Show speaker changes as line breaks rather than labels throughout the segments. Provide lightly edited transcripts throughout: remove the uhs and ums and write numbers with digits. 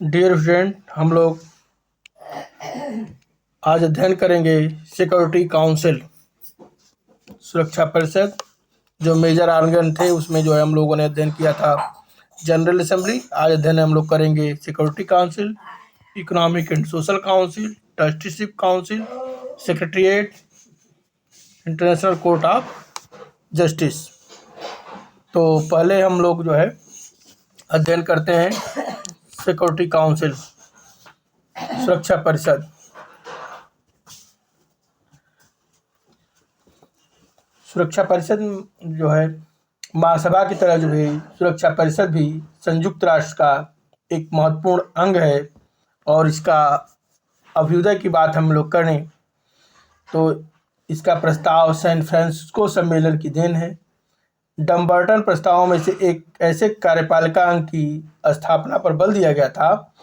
Dear student, हम लोग आज अध्ययन करेंगे सिक्योरिटी काउंसिल, सुरक्षा परिषद। जो मेजर आर्गन थे उसमें जो है हम लोगों ने अध्ययन किया था जनरल असेंबली। आज अध्ययन हम लोग करेंगे security council, economic and social council, trusteeship council, secretariat, international court of justice. तो पहले हम लोग जो है अध्ययन करते हैं सिक्योरिटी काउंसिल, सुरक्षा परिषद। सुरक्षा परिषद जो है महासभा की तरह जो है सुरक्षा परिषद भी संयुक्त राष्ट्र का एक महत्वपूर्ण अंग है। और इसका अभ्युदय की बात हम लोग करें तो इसका प्रस्ताव सैन फ्रांसिस्को सम्मेलन की देन है। डम्बर्टन प्रस्तावों में से एक ऐसे कार्यपालिका अंग की स्थापना पर बल दिया गया था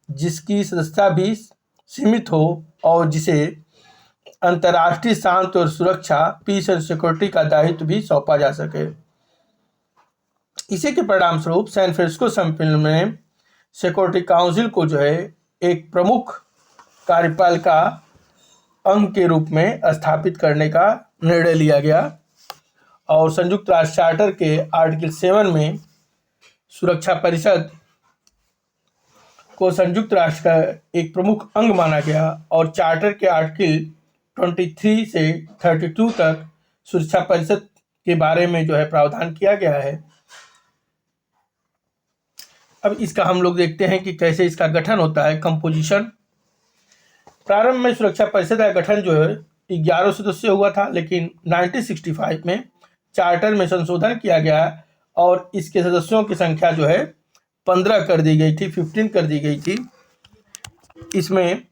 जिसकी सदस्यता भी सीमित हो और जिसे अंतर्राष्ट्रीय शांति और सुरक्षा, पीस एंड सिक्योरिटी का दायित्व भी सौंपा जा सके। इसी के परिणाम स्वरूप सैन फ्रांसिस्को सम्मेलन में सिक्योरिटी काउंसिल को जो है एक प्रमुख कार्यपालिका अंग के रूप में स्थापित करने का निर्णय लिया गया। और संयुक्त राष्ट्र चार्टर के आर्टिकल 7 में सुरक्षा परिषद को संयुक्त राष्ट्र का एक प्रमुख अंग माना गया और चार्टर के आर्टिकल 23 से 32 तक सुरक्षा परिषद के बारे में जो है प्रावधान किया गया है। अब इसका हम लोग देखते हैं कि कैसे इसका गठन होता है, कंपोजिशन। प्रारंभ में सुरक्षा परिषद का गठन जो है 11 सदस्य हुआ था, लेकिन 1965 में चार्टर में संशोधन किया गया और इसके सदस्यों की संख्या जो है 15 कर दी गई थी, 15 कर दी गई थी। इसमें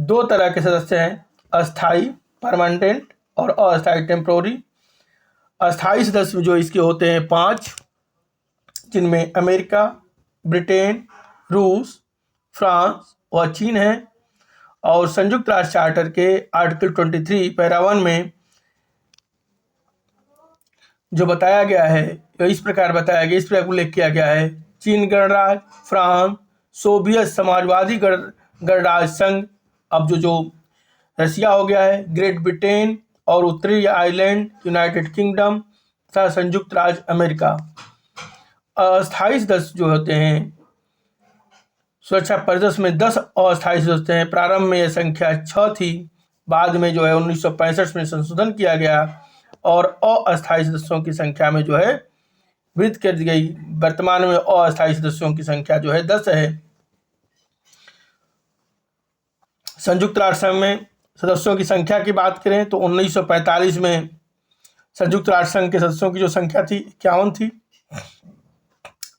दो तरह के सदस्य हैं, अस्थाई परमानेंट और अस्थाई टेम्पोररी। अस्थाई सदस्य जो इसके होते हैं 5, जिनमें अमेरिका, ब्रिटेन, रूस, फ्रांस और चीन है। और संयुक्त राष्ट्र चार्टर के आर्टिकल 23 पैरा 1 में जो बताया गया है, इस प्रकार बताया गया, इस प्रकार उल्लेख किया गया है, चीन गणराज्य, फ्रांस, सोवियत समाजवादी गणराज्य संघ, अब जो रसिया हो गया है, ग्रेट ब्रिटेन और उत्तरी आयरलैंड, यूनाइटेड किंगडम तथा संयुक्त राज्य अमेरिका। अस्थायी सदस्य जो होते हैं सुरक्षा परिषद में 10 अस्थायी सदस्य हैं। प्रारंभ में यह संख्या 6 थी, बाद में जो है 1965 में संशोधन किया गया और अस्थायी सदस्यों की संख्या में जो है वृद्धि कर दी गई। वर्तमान में अस्थायी सदस्यों की संख्या जो है 10 है। संयुक्त राष्ट्र संघ में सदस्यों की संख्या की बात करें तो 1945 में संयुक्त राष्ट्र संघ के सदस्यों की जो संख्या थी 51 थी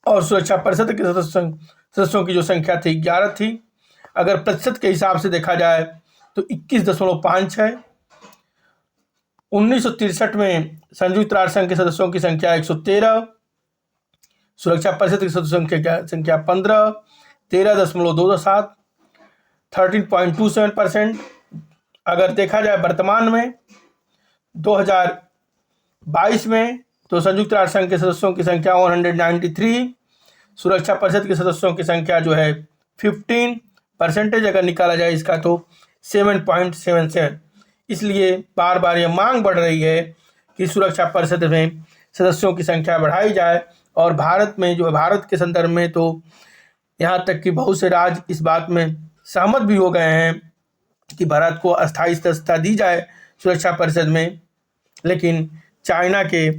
और सुरक्षा परिषद के सदस्यों की जो संख्या थी 11 थी। अगर प्रतिशत के हिसाब से देखा जाए तो 21.5 है। 1963 में संयुक्त राष्ट्र संघ के सदस्यों की संख्या 113, सुरक्षा परिषद के सदस्यों की संख्या 15, 13.27, 13.27%। अगर देखा जाए वर्तमान में 2022 में तो संयुक्त राष्ट्र संघ के सदस्यों की संख्या 193, सुरक्षा परिषद के सदस्यों की संख्या जो है 15% अगर निकाला जाए इसका तो 7.77। इसलिए बार बार यह मांग बढ़ रही है कि सुरक्षा परिषद में सदस्यों की संख्या बढ़ाई जाए। और भारत में जो भारत के संदर्भ में तो यहाँ तक कि बहुत से राज्य इस बात में सहमत भी हो गए हैं कि भारत को अस्थायी सदस्यता दी जाए सुरक्षा परिषद में, लेकिन चाइना के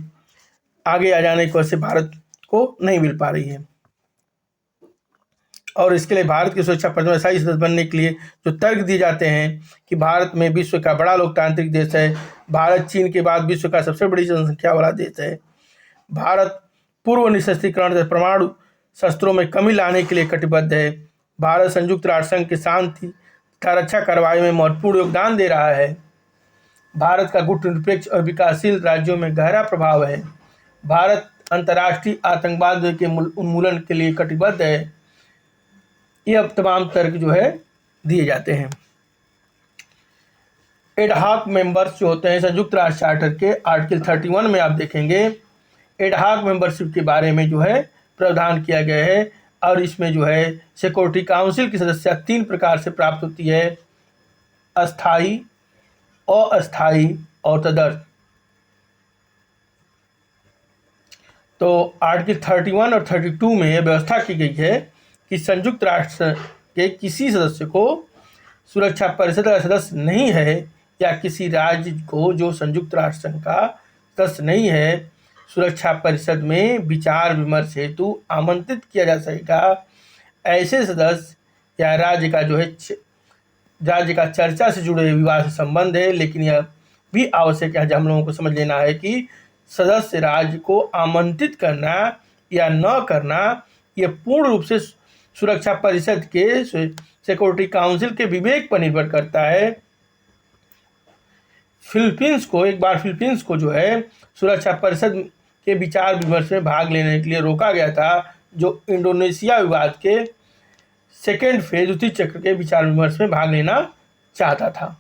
आगे आ जाने की वजह से भारत को नहीं मिल पा रही है। और इसके लिए भारत की सुरक्षा परिषद में अस्थायी सदस्य बनने के लिए जो तर्क दिए जाते हैं कि भारत में विश्व का बड़ा लोकतांत्रिक देश है, भारत चीन के बाद विश्व का सबसे बड़ी जनसंख्या वाला देश है, भारत पूर्व निशस्त्रीकरण से परमाणु शस्त्रों में कमी लाने के लिए कटिबद्ध है, भारत संयुक्त राष्ट्र संघ की शांति तथा रक्षा कार्रवाई में महत्वपूर्ण योगदान दे रहा है, भारत का गुटनिरपेक्ष और विकासशील राज्यों में गहरा प्रभाव है, भारत अंतर्राष्ट्रीय आतंकवाद के उन्मूलन के लिए कटिबद्ध है। ये अब तमाम तर्क जो है दिए जाते हैं। एडहॉक मेंबर्स जो होते हैं संयुक्त राष्ट्र चार्टर के आर्टिकल 31 में आप देखेंगे एडहॉक मेंबरशिप के बारे में जो है प्रावधान किया गया है। और इसमें जो है सिक्योरिटी काउंसिल की सदस्यता 3 प्रकार से प्राप्त होती है: अस्थाई, अस्थाई और तदर्थ। तो आर्टिकल 31 और 32 में यह व्यवस्था की गई है कि संयुक्त राष्ट्र के किसी सदस्य को सुरक्षा परिषद का सदस्य नहीं है या किसी राज्य को जो संयुक्त राष्ट्र संघ का सदस्य नहीं है, सुरक्षा परिषद में विचार विमर्श हेतु आमंत्रित किया जा सकेगा। ऐसे सदस्य या राज्य का जो है राज्य का चर्चा से जुड़े विवाद से संबंध है, लेकिन यह भी आवश्यक है, हम लोगों को समझ लेना है कि सदस्य राज्य को आमंत्रित करना या न करना यह पूर्ण रूप से सुरक्षा परिषद के सिक्योरिटी काउंसिल के विवेक पर निर्भर करता है। फिलीपींस को जो है सुरक्षा परिषद के विचार विमर्श में भाग लेने के लिए रोका गया था, जो इंडोनेशिया विवाद के सेकेंड फेज द्वितीय चक्र के विचार विमर्श में भाग लेना चाहता था।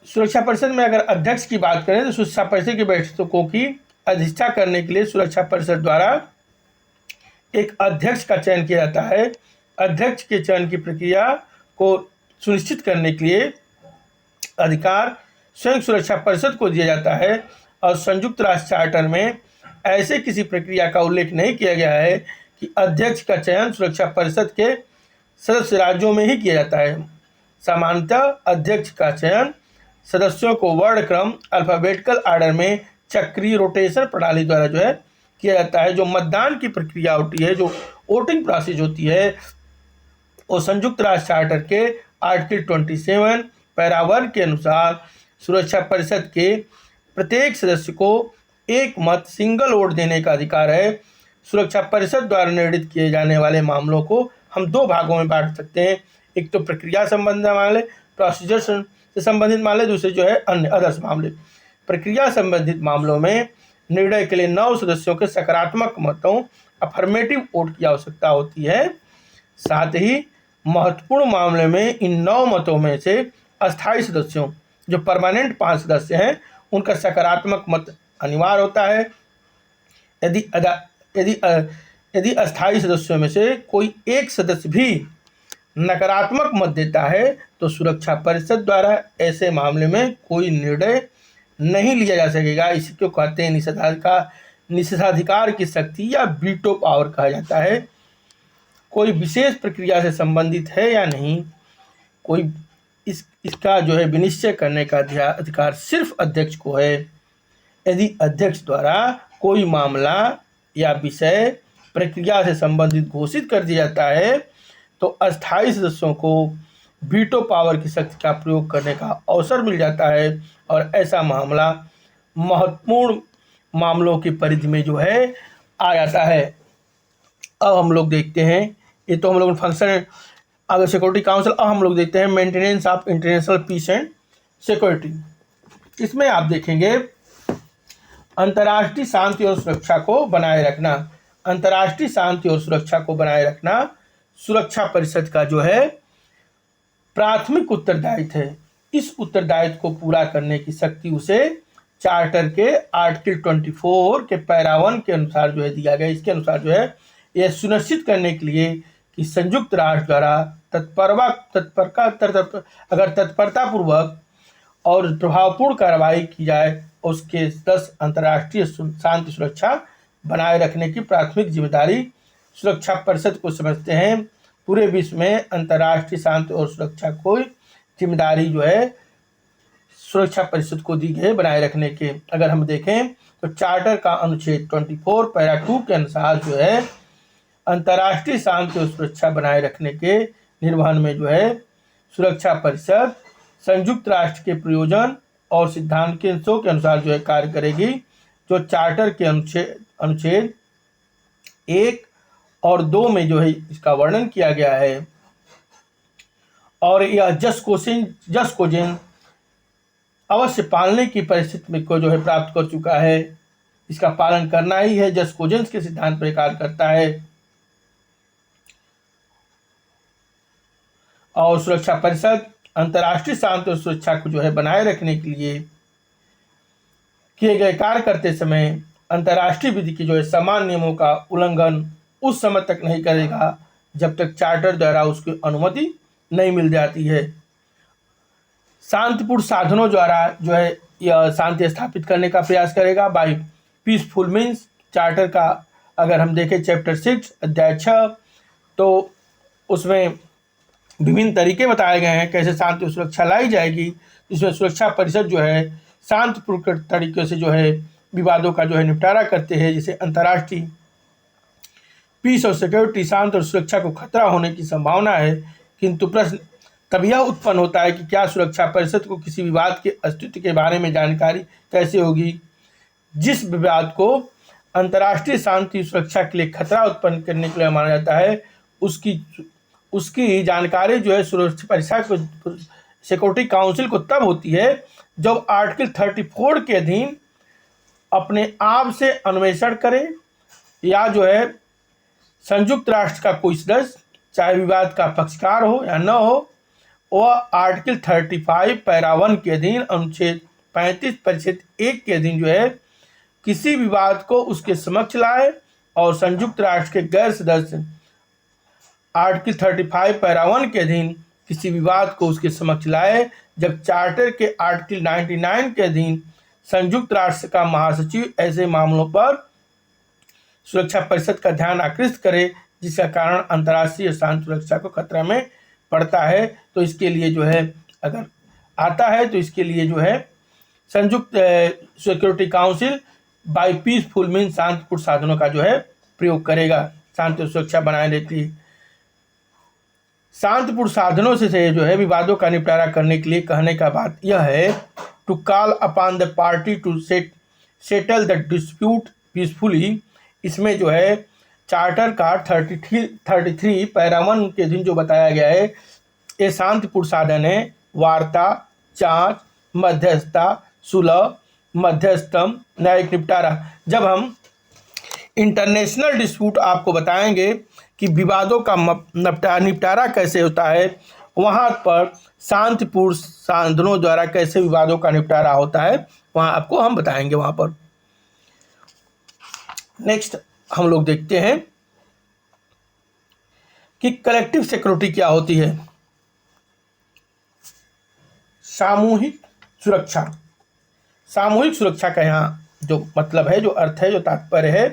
सुरक्षा परिषद में अगर अध्यक्ष की बात करें तो सुरक्षा परिषद की बैठकों की अध्यक्षता करने के लिए सुरक्षा परिषद द्वारा एक अध्यक्ष का चयन किया जाता है। अध्यक्ष के चयन की प्रक्रिया को सुनिश्चित करने के लिए अधिकार संयुक्त सुरक्षा परिषद को दिया जाता है और संयुक्त राष्ट्र चार्टर में ऐसे किसी प्रक्रिया का उल्लेख नहीं किया गया है कि अध्यक्ष का चयन सुरक्षा परिषद के सदस्य राज्यों में ही किया जाता है। सामान्यतः अध्यक्ष का चयन सदस्यों को वर्णक्रम अल्फाबेटिकल आर्डर में चक्रीय रोटेशन प्रणाली द्वारा जो है किया जाता है। जो मतदान की प्रक्रिया होती है, जो वोटिंग प्रोसेस होती है, वो संयुक्त राष्ट्र चार्टर के आर्टिकल 27 पैरा 1 के अनुसार सुरक्षा परिषद के प्रत्येक सदस्य को एक मत सिंगल वोट देने का अधिकार है। सुरक्षा परिषद द्वारा निर्णित किए जाने वाले मामलों को हम 2 भागों में बांट सकते हैं। एक तो प्रक्रिया संबंधित मामले, प्रोसीजर से संबंधित मामले, दूसरे जो है अन्य अदर्स मामले। प्रक्रिया संबंधित मामलों में निर्णय के लिए 9 सदस्यों के सकारात्मक मतों अफर्मेटिव वोट की आवश्यकता होती है। साथ ही महत्वपूर्ण मामले में इन 9 मतों में से अस्थायी सदस्यों, जो परमानेंट 5 सदस्य हैं, उनका सकारात्मक मत अनिवार्य होता है। यदि अस्थायी सदस्यों में से कोई एक सदस्य भी नकारात्मक मत देता है तो सुरक्षा परिषद द्वारा ऐसे मामले में कोई निर्णय नहीं लिया जा सकेगा। इसी को कहते हैं निषेधाधिकार की शक्ति या वीटो पावर कहा जाता है। कोई विशेष प्रक्रिया से संबंधित है या नहीं, कोई इसका जो है विनिश्चय करने का अधिकार सिर्फ अध्यक्ष को है। यदि अध्यक्ष द्वारा कोई मामला या विषय प्रक्रिया से संबंधित घोषित कर दिया जाता है तो अस्थायी सदस्यों को वीटो पावर की शक्ति का प्रयोग करने का अवसर मिल जाता है और ऐसा मामला महत्वपूर्ण मामलों की परिधि में जो है आ जाता है। अब हम लोग देखते हैं, ये तो हम लोग फंक्शन अगर सिक्योरिटी काउंसिल। अब हम लोग देखते हैं maintenance of international peace and security. इसमें आप देखेंगे अंतर्राष्ट्रीय शांति और सुरक्षा को बनाए रखना। अंतर्राष्ट्रीय शांति और सुरक्षा को बनाए रखना सुरक्षा परिषद का जो है प्राथमिक उत्तरदायित्व है। इस उत्तरदायित्व को पूरा करने की शक्ति उसे चार्टर के आर्टिकल 24 के पैरा 1 के अनुसार जो है दिया गया। इसके अनुसार जो है यह सुनिश्चित करने के लिए कि संयुक्त राष्ट्र द्वारा तत्परतापूर्वक और प्रभावपूर्ण कार्रवाई की जाए, उसके 10 अंतर्राष्ट्रीय शांति सुरक्षा बनाए रखने की प्राथमिक जिम्मेदारी सुरक्षा परिषद को समझते हैं। पूरे विश्व में अंतर्राष्ट्रीय शांति और सुरक्षा को जिम्मेदारी जो है सुरक्षा परिषद को दी गई बनाए रखने के। अगर हम देखें तो चार्टर का अनुच्छेद 24 पैरा 2 के अनुसार जो है अंतर्राष्ट्रीय शांति और सुरक्षा बनाए रखने के निर्वहन में जो है सुरक्षा परिषद संयुक्त राष्ट्र के प्रयोजन और सिद्धांतों के अनुसार जो है कार्य करेगी, जो चार्टर के अनुच्छेद 1 और 2 में जो है इसका वर्णन किया गया है। और यह जस्ट कोजेन अवश्य पालने की परिस्थिति में को जो है प्राप्त कर चुका है। इसका पालन करना ही है, जस्ट कोजेंस के सिद्धांत पर कार्य करता है। और सुरक्षा परिषद अंतर्राष्ट्रीय शांति और सुरक्षा को जो है बनाए रखने के लिए किए गए कार्य करते समय अंतर्राष्ट्रीय विधि के जो है समान नियमों का उल्लंघन उस समय तक नहीं करेगा जब तक चार्टर द्वारा उसकी अनुमति नहीं मिल जाती है। शांतिपूर्ण साधनों द्वारा जो है यह शांति स्थापित करने का प्रयास करेगा बाय पीसफुल मीन्स। चार्टर का अगर हम देखें चैप्टर 6 अध्याय 6 तो उसमें विभिन्न तरीके बताए गए हैं कैसे शांति सुरक्षा लाई जाएगी। इसमें सुरक्षा परिषद जो है शांतिपूर्ण तरीके से जो है विवादों का जो है निपटारा करते हैं, जिसे अंतर्राष्ट्रीय पीस और सिक्योरिटी शांति और सुरक्षा को खतरा होने की संभावना है। किंतु प्रश्न तब यह उत्पन्न होता है कि क्या सुरक्षा परिषद को किसी विवाद के अस्तित्व के बारे में जानकारी कैसे होगी। जिस विवाद को अंतर्राष्ट्रीय शांति सुरक्षा के लिए खतरा उत्पन्न करने के लिए माना जाता है उसकी जानकारी जो है सुरक्षा परिषद को सिक्योरिटी काउंसिल को तब होती है जब आर्टिकल 34 के अधीन अपने आप से अन्वेषण करे या जो है संयुक्त राष्ट्र का कोई सदस्य चाहे विवाद का पक्षकार हो या न हो वह आर्टिकल 35 पैरा 1 के अधीन अनुच्छेद 35 परिच्छेद 1 के अधीन जो है किसी विवाद को उसके समक्ष लाए और संयुक्त राष्ट्र के गैर सदस्य आर्टिकल 35 पैरा 1 के अधीन किसी विवाद को उसके समक्ष लाए। जब चार्टर के आर्टिकल 99 के अधीन संयुक्त राष्ट्र का महासचिव ऐसे मामलों पर सुरक्षा परिषद का ध्यान आकृष्ट करे जिसका कारण अंतर्राष्ट्रीय शांति सुरक्षा को खतरा में पड़ता है, तो इसके लिए जो है अगर आता है तो इसके लिए जो है संयुक्त security council by peaceful mean शांतिपूर्ण साधनों का जो है प्रयोग करेगा शांति और सुरक्षा बनाए रखने के लिए। शांतिपूर्ण साधनों से जो है विवादों का निपटारा करने के लिए कहने का बात यह है to call upon the party to settle the dispute peacefully. इसमें जो है चार्टर का 33 पैरा 1 के दिन जो बताया गया है ये शांतिपूर्ण साधन है वार्ता, जांच, मध्यस्थता, सुलह, मध्यस्थम, न्यायिक निपटारा। जब हम इंटरनेशनल डिस्प्यूट आपको बताएंगे कि विवादों का निपटारा कैसे होता है, वहाँ पर शांतिपूर्ण साधनों द्वारा कैसे विवादों का निपटारा होता है वहाँ आपको हम बताएंगे। वहाँ पर नेक्स्ट हम लोग देखते हैं कि कलेक्टिव सिक्योरिटी क्या होती है। सामूहिक सुरक्षा। सामूहिक सुरक्षा का यहाँ जो मतलब है, जो अर्थ है, जो तात्पर्य है,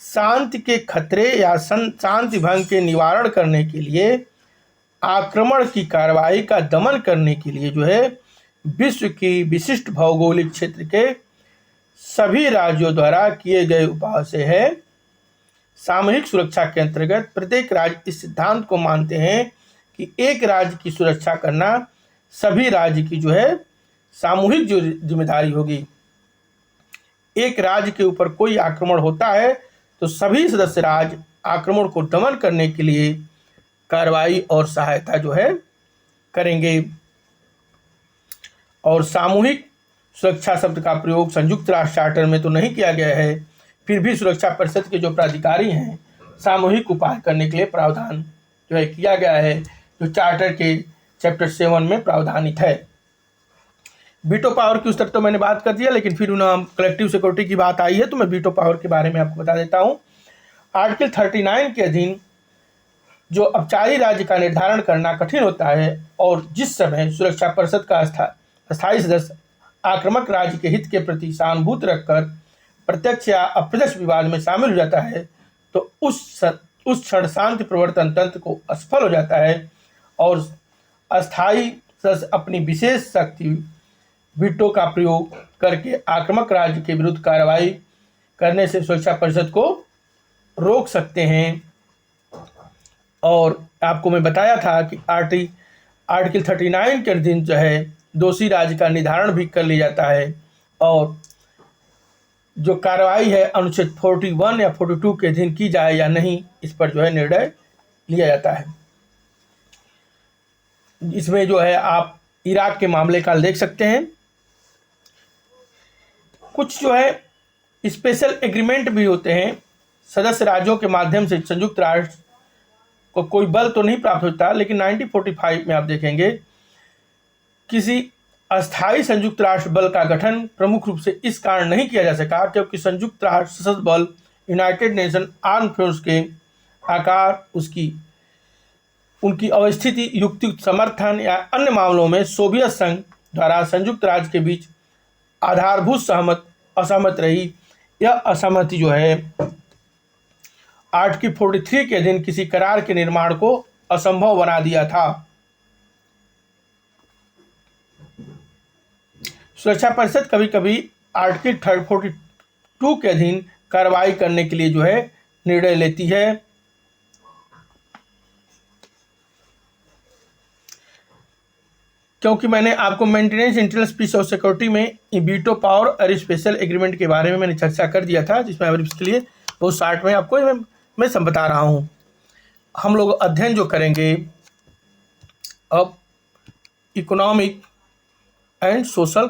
शांति के खतरे या शांति भंग के निवारण करने के लिए, आक्रमण की कार्रवाई का दमन करने के लिए जो है विश्व की विशिष्ट भौगोलिक क्षेत्र के सभी राज्यों द्वारा किए गए उपायों से है। सामूहिक सुरक्षा के अंतर्गत प्रत्येक राज्य इस सिद्धांत को मानते हैं कि एक राज्य की सुरक्षा करना सभी राज्य की जो है सामूहिक जो जिम्मेदारी होगी। एक राज्य के ऊपर कोई आक्रमण होता है तो सभी सदस्य राज्य आक्रमण को दमन करने के लिए कार्रवाई और सहायता जो है करेंगे। और सामूहिक सुरक्षा शब्द का प्रयोग संयुक्त राष्ट्र चार्टर में तो नहीं किया गया है, फिर भी सुरक्षा परिषद के जो प्राधिकारी हैं सामूहिक उपाय करने के लिए प्रावधान जो है किया गया है, जो चार्टर के चैप्टर 7 में प्रावधानित है। वीटो पावर की उस तक तो मैंने बात कर दिया, लेकिन फिर कलेक्टिव सिक्योरिटी की बात आई है तो मैं वीटो पावर के बारे में आपको बता देता हूँ। आर्टिकल 39 के अधीन जो अपचारी राज्य का निर्धारण करना कठिन होता है और जिस समय सुरक्षा परिषद का अस्थायी सदस्य आक्रामक राज्य के हित के प्रति सहानुभूति रखकर प्रत्यक्ष या अप्रत्यक्ष विवाद में शामिल हो जाता है, तो उस क्षण शांति प्रवर्तन तंत्र को असफल हो जाता है और अस्थायी सदस्य अपनी विशेष शक्ति वीटो का प्रयोग करके आक्रामक राज्य के विरुद्ध कार्रवाई करने से सुरक्षा परिषद को रोक सकते हैं। और आपको मैं बताया था कि आर्टिकल 39 के अधीन जो है दोषी राज्य का निर्धारण भी कर लिया जाता है और जो कार्रवाई है अनुच्छेद 41 या 42 के अधीन की जाए या नहीं, इस पर जो है निर्णय लिया जाता है। इसमें जो है आप इराक के मामले का देख सकते हैं। कुछ जो है स्पेशल एग्रीमेंट भी होते हैं, सदस्य राज्यों के माध्यम से संयुक्त राष्ट्र को कोई बल तो नहीं प्राप्त होता, लेकिन 1945 में आप देखेंगे किसी अस्थायी संयुक्त राष्ट्र बल का गठन प्रमुख रूप से इस कारण नहीं किया जा सका क्योंकि संयुक्त राष्ट्र सशस्त्र बल यूनाइटेड नेशन आर्म फोर्स के आकार, उनकी अवस्थिति, युक्तियुक्त समर्थन या अन्य मामलों में सोवियत संघ द्वारा संयुक्त राज्य के बीच आधारभूत असहमत रही। यह असहमति जो है आर्टिकल 43 के अधीन किसी करार के निर्माण को असंभव बना दिया था। सुरक्षा परिषद कभी कभी आर्टिकल 42 के अधीन कार्रवाई करने के लिए जो है निर्णय लेती है। क्योंकि मैंने आपको मेंटेनेंस, इंटरनल पीस और सिक्योरिटी में वीटो पावर और स्पेशल एग्रीमेंट के बारे में मैंने चर्चा कर दिया था, जिसमें अब इसके लिए बहुत शार्ट में आपको मैं सब बता रहा हूँ। हम लोग अध्ययन जो करेंगे अब इकोनॉमिक एंड सोशल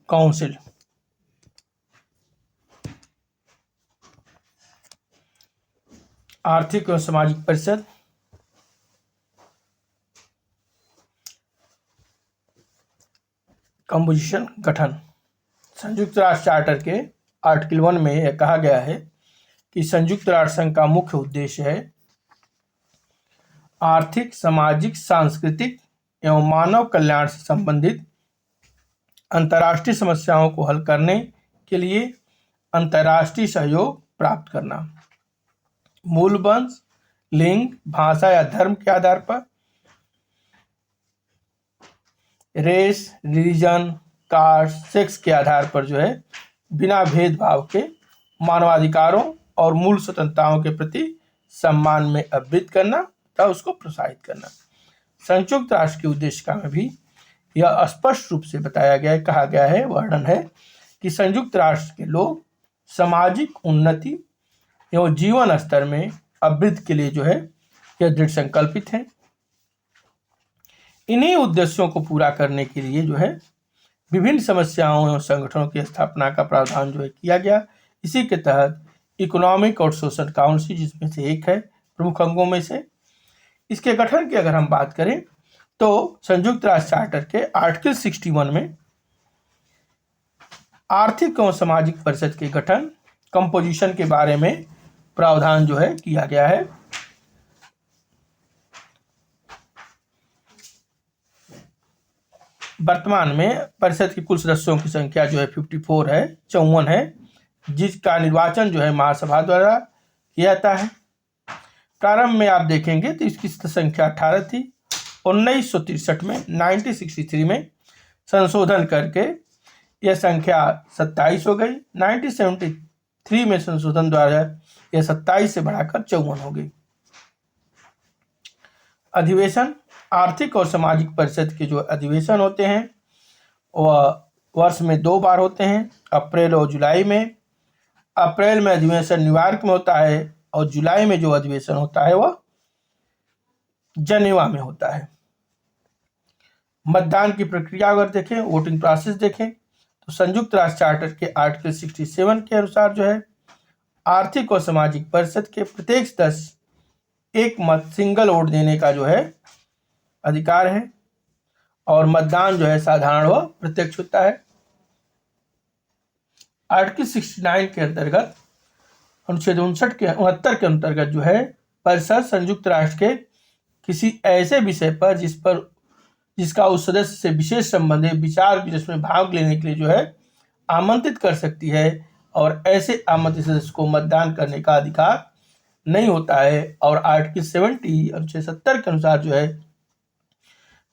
काउंसिल। आर्थिक एवं सामाजिक परिषद, कंपोजिशन, गठन। संयुक्त राष्ट्र चार्टर के आर्टिकल 1 में यह कहा गया है कि संयुक्त राष्ट्र संघ का मुख्य उद्देश्य है आर्थिक, सामाजिक, सांस्कृतिक एवं मानव कल्याण से संबंधित अंतर्राष्ट्रीय समस्याओं को हल करने के लिए अंतर्राष्ट्रीय सहयोग प्राप्त करना। मूल वंश, लिंग, भाषा या धर्म के आधार पर, रेस, रिलीजन, कास्ट, सेक्स के आधार पर जो है बिना भेदभाव के मानवाधिकारों और मूल स्वतंत्रताओं के प्रति सम्मान में अवृत करना तथा उसको प्रोत्साहित करना। संयुक्त राष्ट्र के उद्देशिका में भी यह स्पष्ट रूप से बताया गया है, कहा गया है, वर्णन है कि संयुक्त राष्ट्र के लोग सामाजिक उन्नति एवं जीवन स्तर में अवृद्धि के लिए जो है यह दृढ़ संकल्पित है। इन्हीं उद्देश्यों को पूरा करने के लिए जो है विभिन्न समस्याओं एवं संगठनों की स्थापना का प्रावधान जो है किया गया। इसी के तहत इकोनॉमिक और सोशल काउंसिल, जिसमें से एक है प्रमुख अंगों में से, इसके गठन की अगर हम बात करें तो संयुक्त राष्ट्र चार्टर के आर्टिकल 61 में आर्थिक एवं सामाजिक परिषद के गठन, कंपोजिशन के बारे में प्रावधान जो है किया गया है। वर्तमान में परिषद के कुल सदस्यों की संख्या जो है 54 है, जिसका निर्वाचन जो है महासभा द्वारा किया जाता है। प्रारंभ में आप देखेंगे तो इसकी संख्या 18 थी। 1963 में 1963 में संशोधन करके यह संख्या 27 हो गई। 1973 में संशोधन द्वारा यह 27 से बढ़ाकर 54 हो गई। अधिवेशन, आर्थिक और सामाजिक परिषद के जो अधिवेशन होते हैं वह वर्ष में 2 बार होते हैं, अप्रैल और जुलाई में। अप्रैल में अधिवेशन न्यूयॉर्क में होता है और जुलाई में जो अधिवेशन होता है वह जनेवा में होता है। मतदान की प्रक्रिया अगर देखें, वोटिंग प्रोसेस देखें तो संयुक्त राष्ट्र चार्टर के आर्टिकल 67 के अनुसार जो है आर्थिक और सामाजिक परिषद के प्रत्येक सदस्य एक मत, सिंगल वोट देने का जो है अधिकार है और मतदान जो है साधारण व प्रत्यक्ष होता है। आर्टिकल 69 के अंतर्गत, अनुच्छेद 69 के अंतर्गत जो है परिषद संयुक्त राष्ट्र के किसी ऐसे विषय पर जिसका उस सदस्य से विशेष संबंध है विचार विमर्श में भाग लेने के लिए जो है आमंत्रित कर सकती है और ऐसे आमंत्रित सदस्य को मतदान करने का अधिकार नहीं होता है। और आर्टिकल 70 अनुच्छेद 70 के अनुसार जो है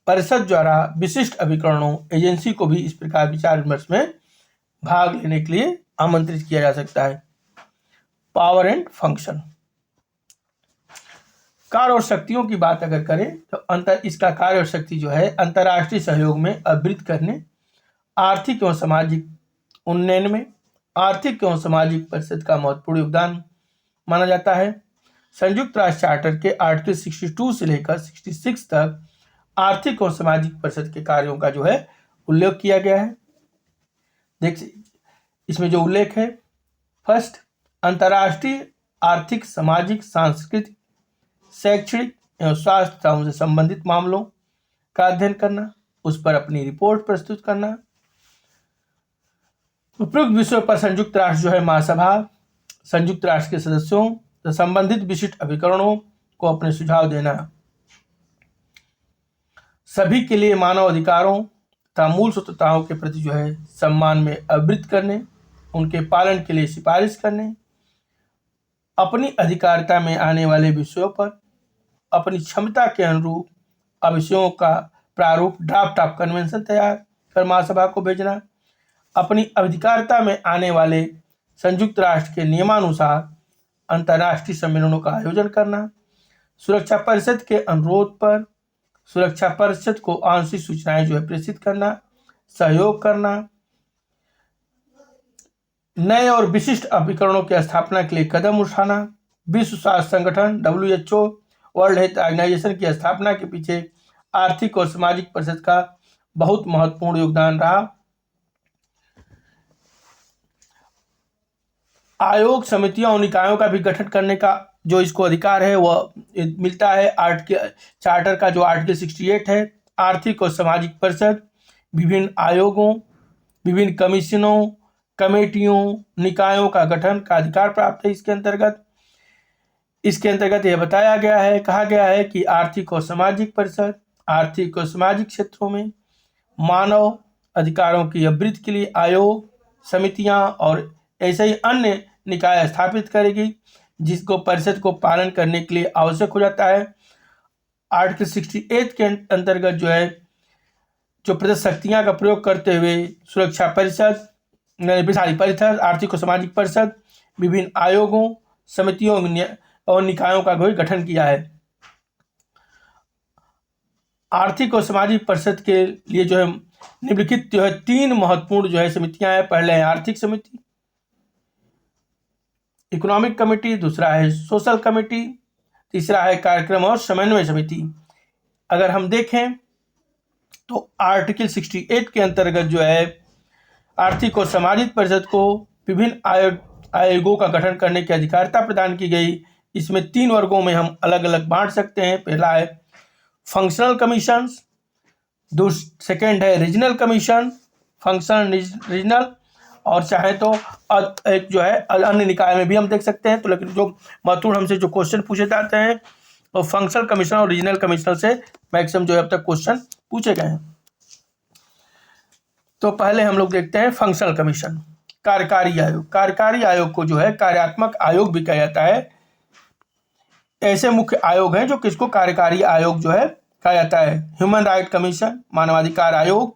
परिषद द्वारा विशिष्ट अभिकरणों एजेंसी को भी इस प्रकार विचार विमर्श में भाग लेने के लिए आमंत्रित किया जा सकता है। पावर एंड फंक्शन, कार्य और शक्तियों की बात अगर करें तो इसका कार्य और शक्ति जो है अंतर्राष्ट्रीय सहयोग में अवृत करने, आर्थिक एवं सामाजिक उन्नयन में आर्थिक एवं सामाजिक परिषद का महत्वपूर्ण योगदान माना जाता है। संयुक्त राष्ट्र चार्टर के आर्टिकल 62 से लेकर 66 तक आर्थिक और सामाजिक परिषद के कार्यों का जो है उल्लेख किया गया है। देख, इसमें जो उल्लेख है, फर्स्ट, अंतर्राष्ट्रीय आर्थिक, सामाजिक, सांस्कृतिक, शैक्षणिक एवं स्वास्थ्य से संबंधित मामलों, का अध्ययन करना, उस पर अपनी रिपोर्ट प्रस्तुत करना। उपयुक्त विषयों पर संयुक्त राष्ट्र जो है महासभा संयुक्त राष्ट्र के सदस्यों तथा संबंधित विशिष्ट अभिकरणों को अपने सुझाव देना। सभी के लिए मानव अधिकारों तथा मूल स्वतंत्रताओं के प्रति जो है सम्मान में अवृत करने, उनके पालन के लिए सिफारिश करने, अपनी अधिकारिता में आने वाले विषयों पर अपनी क्षमता के अनुरूप विषयों का प्रारूप ड्राफ्ट ऑफ कन्वेंशन तैयार कर महासभा को भेजना, अपनी अधिकारिता में आने वाले संयुक्त राष्ट्र के नियमानुसार अंतर्राष्ट्रीय सम्मेलनों का आयोजन करना, सुरक्षा परिषद के अनुरोध पर सुरक्षा परिषद को आंशिक सूचनाएं जो है प्रेषित करना, सहयोग करना, नए और विशिष्ट अभिकरणों की स्थापना के लिए कदम उठाना। विश्व स्वास्थ्य संगठन WHO वर्ल्ड हेल्थ ऑर्गेनाइजेशन की स्थापना के पीछे आर्थिक और सामाजिक परिषद का बहुत महत्वपूर्ण योगदान रहा। आयोग, समितियों और निकायों का भी गठन करने का जो इसको अधिकार है वह मिलता है चार्टर का जो आर्टिकल 68 है। आर्थिक और सामाजिक परिषद विभिन्न आयोगों, विभिन्न कमीशनों, कमेटियों, निकायों का गठन का अधिकार प्राप्त है। इसके अंतर्गत यह बताया गया है, कहा गया है कि आर्थिक और सामाजिक परिषद आर्थिक और सामाजिक क्षेत्रों में मानव अधिकारों की अभिवृद्धि के लिए आयोग, समितियां और ऐसे ही अन्य निकाय स्थापित करेगी, जिसको परिषद को पालन करने के लिए आवश्यक हो जाता है। आर्टिकल 68 के अंतर्गत जो है जो प्रदत्त शक्तियां का प्रयोग करते हुए सुरक्षा परिषद आर्थिक और सामाजिक परिषद विभिन्न आयोगों, समितियों और निकायों का गठन किया है। आर्थिक और सामाजिक परिषद के लिए जो है निम्नलिखित जो है 3 महत्वपूर्ण जो है समितियां हैं। पहले है आर्थिक समिति, इकोनॉमिक कमेटी, दूसरा है सोशल कमेटी, तीसरा है कार्यक्रम और समन्वय समिति। अगर हम देखें तो आर्टिकल 68 के अंतर्गत जो है आर्थिक और सामाजिक परिषद को विभिन्न आयोगों का गठन करने की अधिकारिता प्रदान की गई। इसमें 3 वर्गों में हम अलग अलग बांट सकते हैं। पहला है फंक्शनल कमीशन, सेकेंड है रीजनल कमीशन, फंक्शनल रीजनल, और चाहे तो एक जो है अन्य निकाय में भी हम देख सकते हैं। तो लेकिन जो महत्वपूर्ण हमसे जो क्वेश्चन पूछे जाते हैं वो फंक्शनल कमीशन और रीजनल कमीशन से मैक्सिमम जो है अब तक क्वेश्चन पूछे गए हैं। तो पहले हम लोग देखते हैं फंक्शनल कमीशन। कार्यकारी आयोग, कार्यकारी आयोग को जो है कार्यात्मक आयोग भी कहा जाता है। ऐसे मुख्य आयोग हैं जो किसको कार्यकारी आयोग जो है कहा जाता है। ह्यूमन राइट कमीशन, मानवाधिकार आयोग,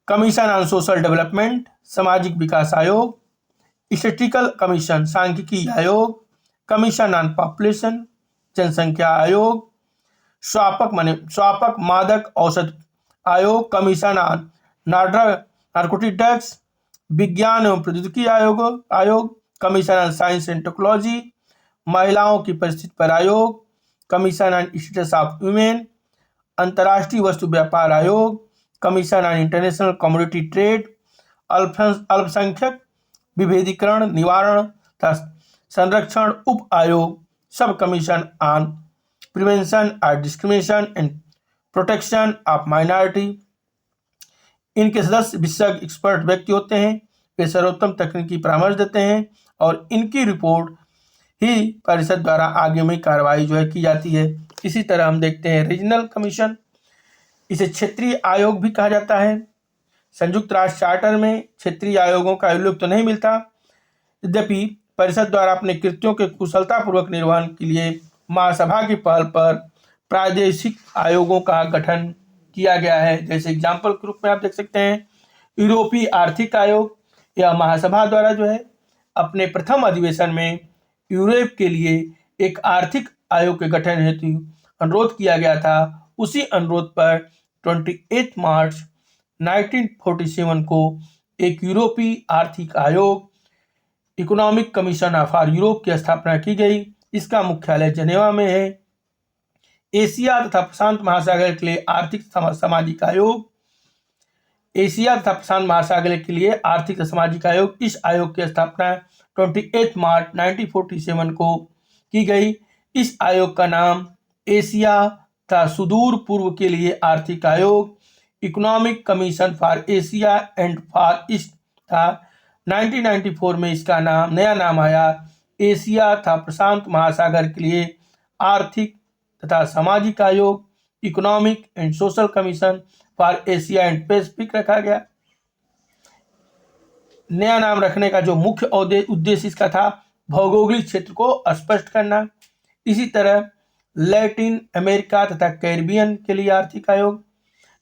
कमीशन ऑन सोशल डेवलपमेंट, सामाजिक विकास आयोग, स्टैटिस्टिकल कमीशन, सांख्यिकी आयोग, कमीशन ऑन पॉपुलेशन, जनसंख्या आयोग, स्वापक मादक औषध आयोग, कमीशन ऑन नार्कोटिक ड्रग्स, विज्ञान एवं प्रौद्योगिकी आयोग, commission on science and technology, महिलाओं की परिस्थिति पर आयोग, commission on status of women, अंतर्राष्ट्रीय वस्तु व्यापार आयोग, commission on international community trade, अल्पसंख्यक विभेदीकरण निवारण तथा संरक्षण उप आयोग, सब commission on prevention of discrimination and protection of minority. इनके सदस्य विशेषज्ञ एक्सपर्ट व्यक्ति होते हैं। वे सर्वोत्तम तकनीकी परामर्श देते हैं और इनकी रिपोर्ट ही परिषद द्वारा आगे में कार्रवाई जो है की जाती है। इसी तरह हम देखते हैं रीजनल कमीशन, इसे क्षेत्रीय आयोग भी कहा जाता है। संयुक्त राष्ट्र चार्टर में क्षेत्रीय आयोगों का उल्लेख तो नहीं मिलता, यद्यपि परिषद द्वारा अपने कृत्यों के कुशलतापूर्वक निर्वहन के लिए महासभा की पहल पर प्रादेशिक आयोगों का गठन किया गया है। जैसे एग्जाम्पल के रूप में आप देख सकते हैं यूरोपीय आर्थिक आयोग, यह महासभा द्वारा जो है अपने प्रथम अधिवेशन में यूरोप के लिए एक आर्थिक आयोग के गठन हेतु अनुरोध किया गया था। उसी अनुरोध पर 28 मार्च 1947 को एक यूरोपीय आर्थिक आयोग इकोनॉमिक कमीशन फॉर यूरोप की स्थापना की गई। इसका मुख्यालय जेनेवा में है। एशिया तथा प्रशांत महासागर के लिए आर्थिक सामाजिक आयोग, एशिया तथा प्रशांत महासागर के लिए आर्थिक सामाजिक आयोग, इस आयोग की स्थापना 28 मार्च 1947 को की गई। इस आयोग का नाम एशिया तथा सुदूर पूर्व के लिए आर्थिक आयोग, economic commission for Asia and for east था। 1994 में इसका नया नाम आया एशिया तथा प्रशांत महासागर के लिए आर्थिक तथा सामाजिक आयोग, economic and social commission for Asia and Pacific रखा गया। नया नाम रखने का जो मुख्य उद्देश्य इसका था, भौगोलिक क्षेत्र को स्पष्ट करना। इसी तरह लैटिन अमेरिका तथा कैरिबियन के लिए आर्थिक आयोग,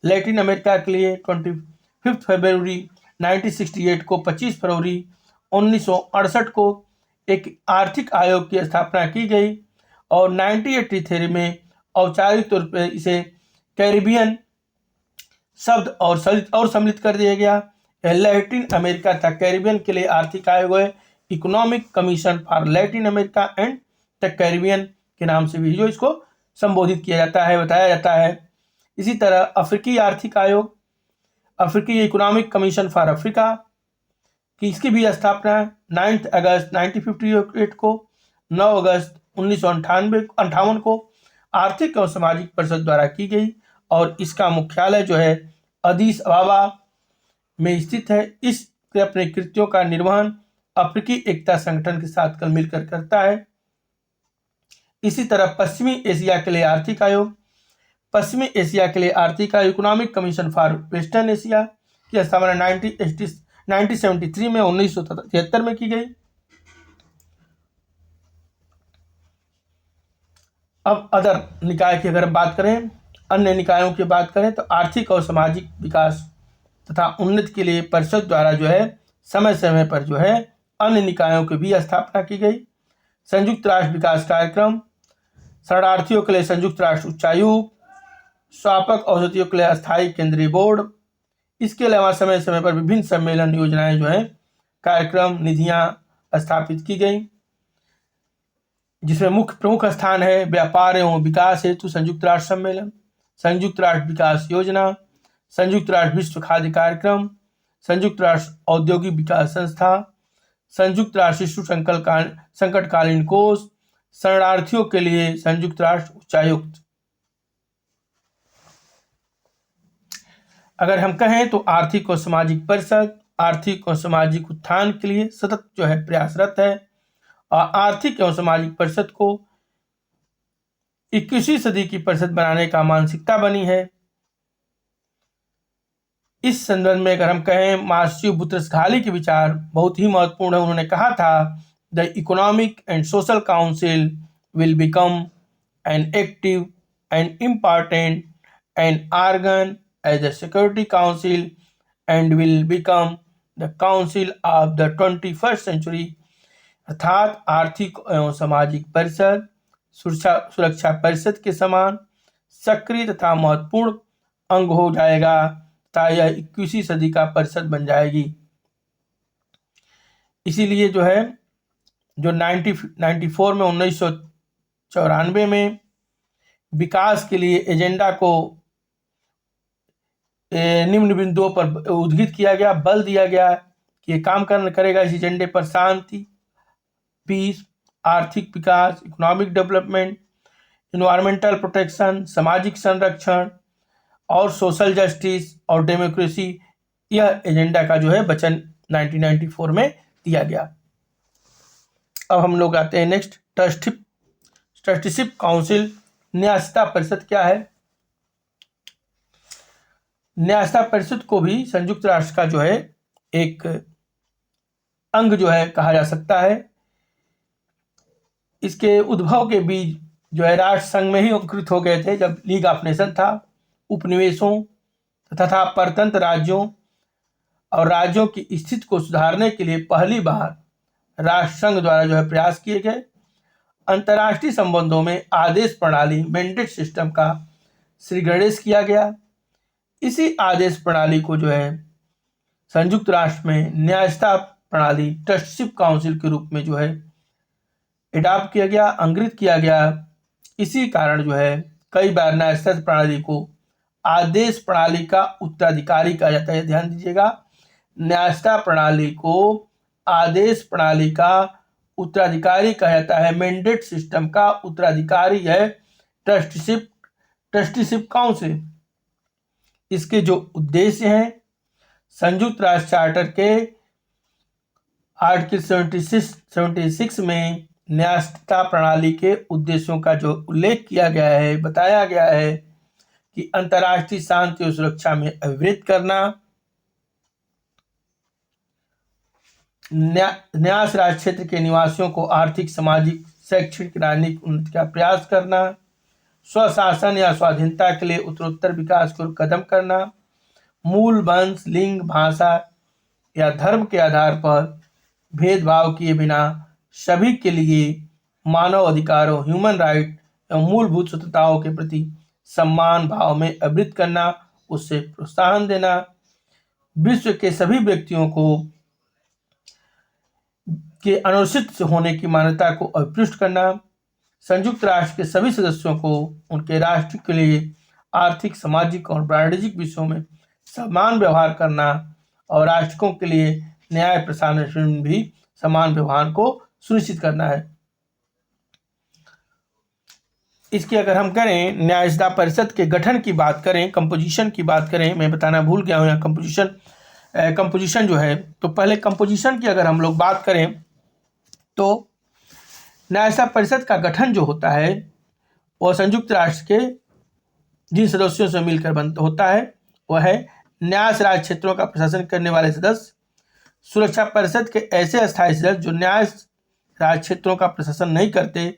लैटिन अमेरिका के लिए 25 फरवरी 1968 को 25 फरवरी 1968 को एक आर्थिक आयोग की स्थापना की गई और 1983 में औपचारिक तौर पर इसे कैरिबियन शब्द और सम्मिलित कर दिया गया। लैटिन अमेरिका तथा कैरिबियन के लिए आर्थिक आयोग है economic commission for Latin America and the Caribbean के नाम से भी जो इसको संबोधित किया जाता है, बताया जाता है। इसी तरह अफ्रीकी आर्थिक आयोग, अफ्रीकी इकोनॉमिक कमीशन फॉर अफ्रीका की इसकी भी स्थापना 9 अगस्त 1958 को 9 अगस्त 1958 को आर्थिक और सामाजिक परिषद द्वारा की गई और इसका मुख्यालय जो है अदीस अबाबा में स्थित है। इसके अपने कृत्यों का निर्वहन अफ्रीकी एकता संगठन के साथ कल मिलकर करता है। इसी तरह पश्चिमी एशिया के लिए आर्थिक आयोग, पश्चिमी एशिया के लिए आर्थिक आयोग economic commission for western Asia की स्थापना 1973 में 1973 में की गई। अब अदर निकाय की अगर बात करें, अन्य निकायों की बात करें तो आर्थिक और सामाजिक विकास तथा उन्नति के लिए परिषद द्वारा जो है समय समय पर जो है अन्य निकायों की भी स्थापना की गई। संयुक्त राष्ट्र विकास कार्यक्रम, शरणार्थियों के लिए संयुक्त राष्ट्र उच्चायोग, स्वापक औषधियों के लिए अस्थायी केंद्रीय बोर्ड। इसके अलावा समय समय पर विभिन्न सम्मेलन, योजनाएं जो है कार्यक्रम, निधियां स्थापित की गई, जिसमें मुख्य प्रमुख स्थान है व्यापार एवं विकास हेतु संयुक्त राष्ट्र सम्मेलन, संयुक्त राष्ट्र विकास योजना, संयुक्त राष्ट्र विश्व खाद्य कार्यक्रम, संयुक्त राष्ट्र औद्योगिक विकास संस्था, संयुक्त राष्ट्र शिशु संकटकालीन कोष, शरणार्थियों के लिए संयुक्त राष्ट्र उच्चायुक्त। अगर हम कहें तो आर्थिक और सामाजिक परिषद आर्थिक और सामाजिक उत्थान के लिए सतत जो है प्रयासरत है और आर्थिक एवं सामाजिक परिषद को 21वीं सदी की परिषद बनाने का मानसिकता बनी है। इस संदर्भ में अगर हम कहें, मार्क्सियो बुत्रस-घाली के विचार बहुत ही महत्वपूर्ण है। उन्होंने कहा था, the economic and social council will become an active and important an organ as the security council and will become the council of the 21st century. अर्थात आर्थिक एवं सामाजिक परिषद सुरक्षा परिषद के समान सक्रिय तथा महत्वपूर्ण अंग हो जाएगा तथा यह 21वीं सदी का परिषद बन जाएगी। इसीलिए जो है जो 1994 में 1994 में विकास के लिए एजेंडा को निम्न बिंदुओं पर उद्धृत किया गया, बल दिया गया कि ये काम करेगा इस एजेंडे पर: शांति, पीस, आर्थिक विकास, इकोनॉमिक डेवलपमेंट, इन्वायरमेंटल प्रोटेक्शन, सामाजिक संरक्षण और सोशल जस्टिस और डेमोक्रेसी। यह एजेंडा का जो है वचन 1994 में दिया गया। अब हम लोग आते हैं नेक्स्ट, ट्रस्टीशिप काउंसिल, न्यायस्था परिषद क्या है? न्यायस्था परिषद को भी संयुक्त राष्ट्र का जो है एक अंग जो है कहा जा सकता है। इसके उद्भव के बीज जो है राष्ट्र संघ में ही अंकुरित हो गए थे, जब लीग ऑफ नेशन था। उपनिवेशों तथा परतंत्र राज्यों और राज्यों की स्थिति को सुधारने के लिए पहली बार राष्ट्र संघ द्वारा जो है प्रयास किए गए। अंतर्राष्ट्रीय संबंधों में आदेश प्रणाली, मैंडेट सिस्टम का श्रीगणेश किया गया। इसी आदेश प्रणाली को जो है संयुक्त राष्ट्र में न्यायस्था प्रणाली, ट्रस्टीशिप काउंसिल के रूप में जो है एडॉप्ट किया गया, अंग्रित किया गया। इसी कारण जो है कई बार न्यायस्था प्रणाली को आदेश प्रणाली का उत्तराधिकारी कहा जाता है। ध्यान दीजिएगा, न्यायस्था प्रणाली को आदेश प्रणाली का उत्तराधिकारी कहा जाता है। मैंडेट सिस्टम का उत्तराधिकारी है ट्रस्टीशिप ट्रस्टीशिप काउंसिल। इसके जो उद्देश्य हैं, संयुक्त राष्ट्र चार्टर के आर्टिकल 76 में न्यायिकता प्रणाली के उद्देश्यों का जो उल्लेख किया गया है, बताया गया है कि अंतर्राष्ट्रीय शांति और सुरक्षा में अभिवृद्धि करना, न्यास राज्य क्षेत्र के निवासियों को आर्थिक, सामाजिक, शैक्षणिक, राजनीतिक उन्नति का प्रयास करना, स्वशासन या स्वाधीनता के लिए उत्तरोत्तर विकास को कदम करना, मूल वंश, लिंग, भाषा या धर्म के आधार पर भेदभाव किए बिना सभी के लिए मानव अधिकारों, ह्यूमन राइट एवं मूलभूत स्वतंत्रताओं के प्रति सम्मान भाव में अभिवृद्धि करना, उससे प्रोत्साहन देना, विश्व के सभी व्यक्तियों को के अनुचित होने की मान्यता को अभिपुष्ट करना, संयुक्त राष्ट्र के सभी सदस्यों को उनके राष्ट्र के लिए आर्थिक, सामाजिक और वाणिज्यिक विषयों में समान व्यवहार करना और राष्ट्रों के लिए न्याय प्रशासन में भी समान व्यवहार को सुनिश्चित करना है। इसकी अगर हम करें न्यायिकता परिषद के गठन की बात करें, कंपोजिशन की बात करें, मैं बताना भूल गया हूँ यहाँ कंपोजिशन जो है, तो पहले कंपोजिशन की अगर हम लोग बात करें तो न्यायिकता परिषद का गठन जो होता है वह संयुक्त राष्ट्र के जिन सदस्यों से मिलकर होता है वह है न्याय राज्य क्षेत्रों का प्रशासन करने वाले सदस्य, सुरक्षा परिषद के ऐसे अस्थायी सदस्य जो न्याय राज्य क्षेत्रों का प्रशासन नहीं करते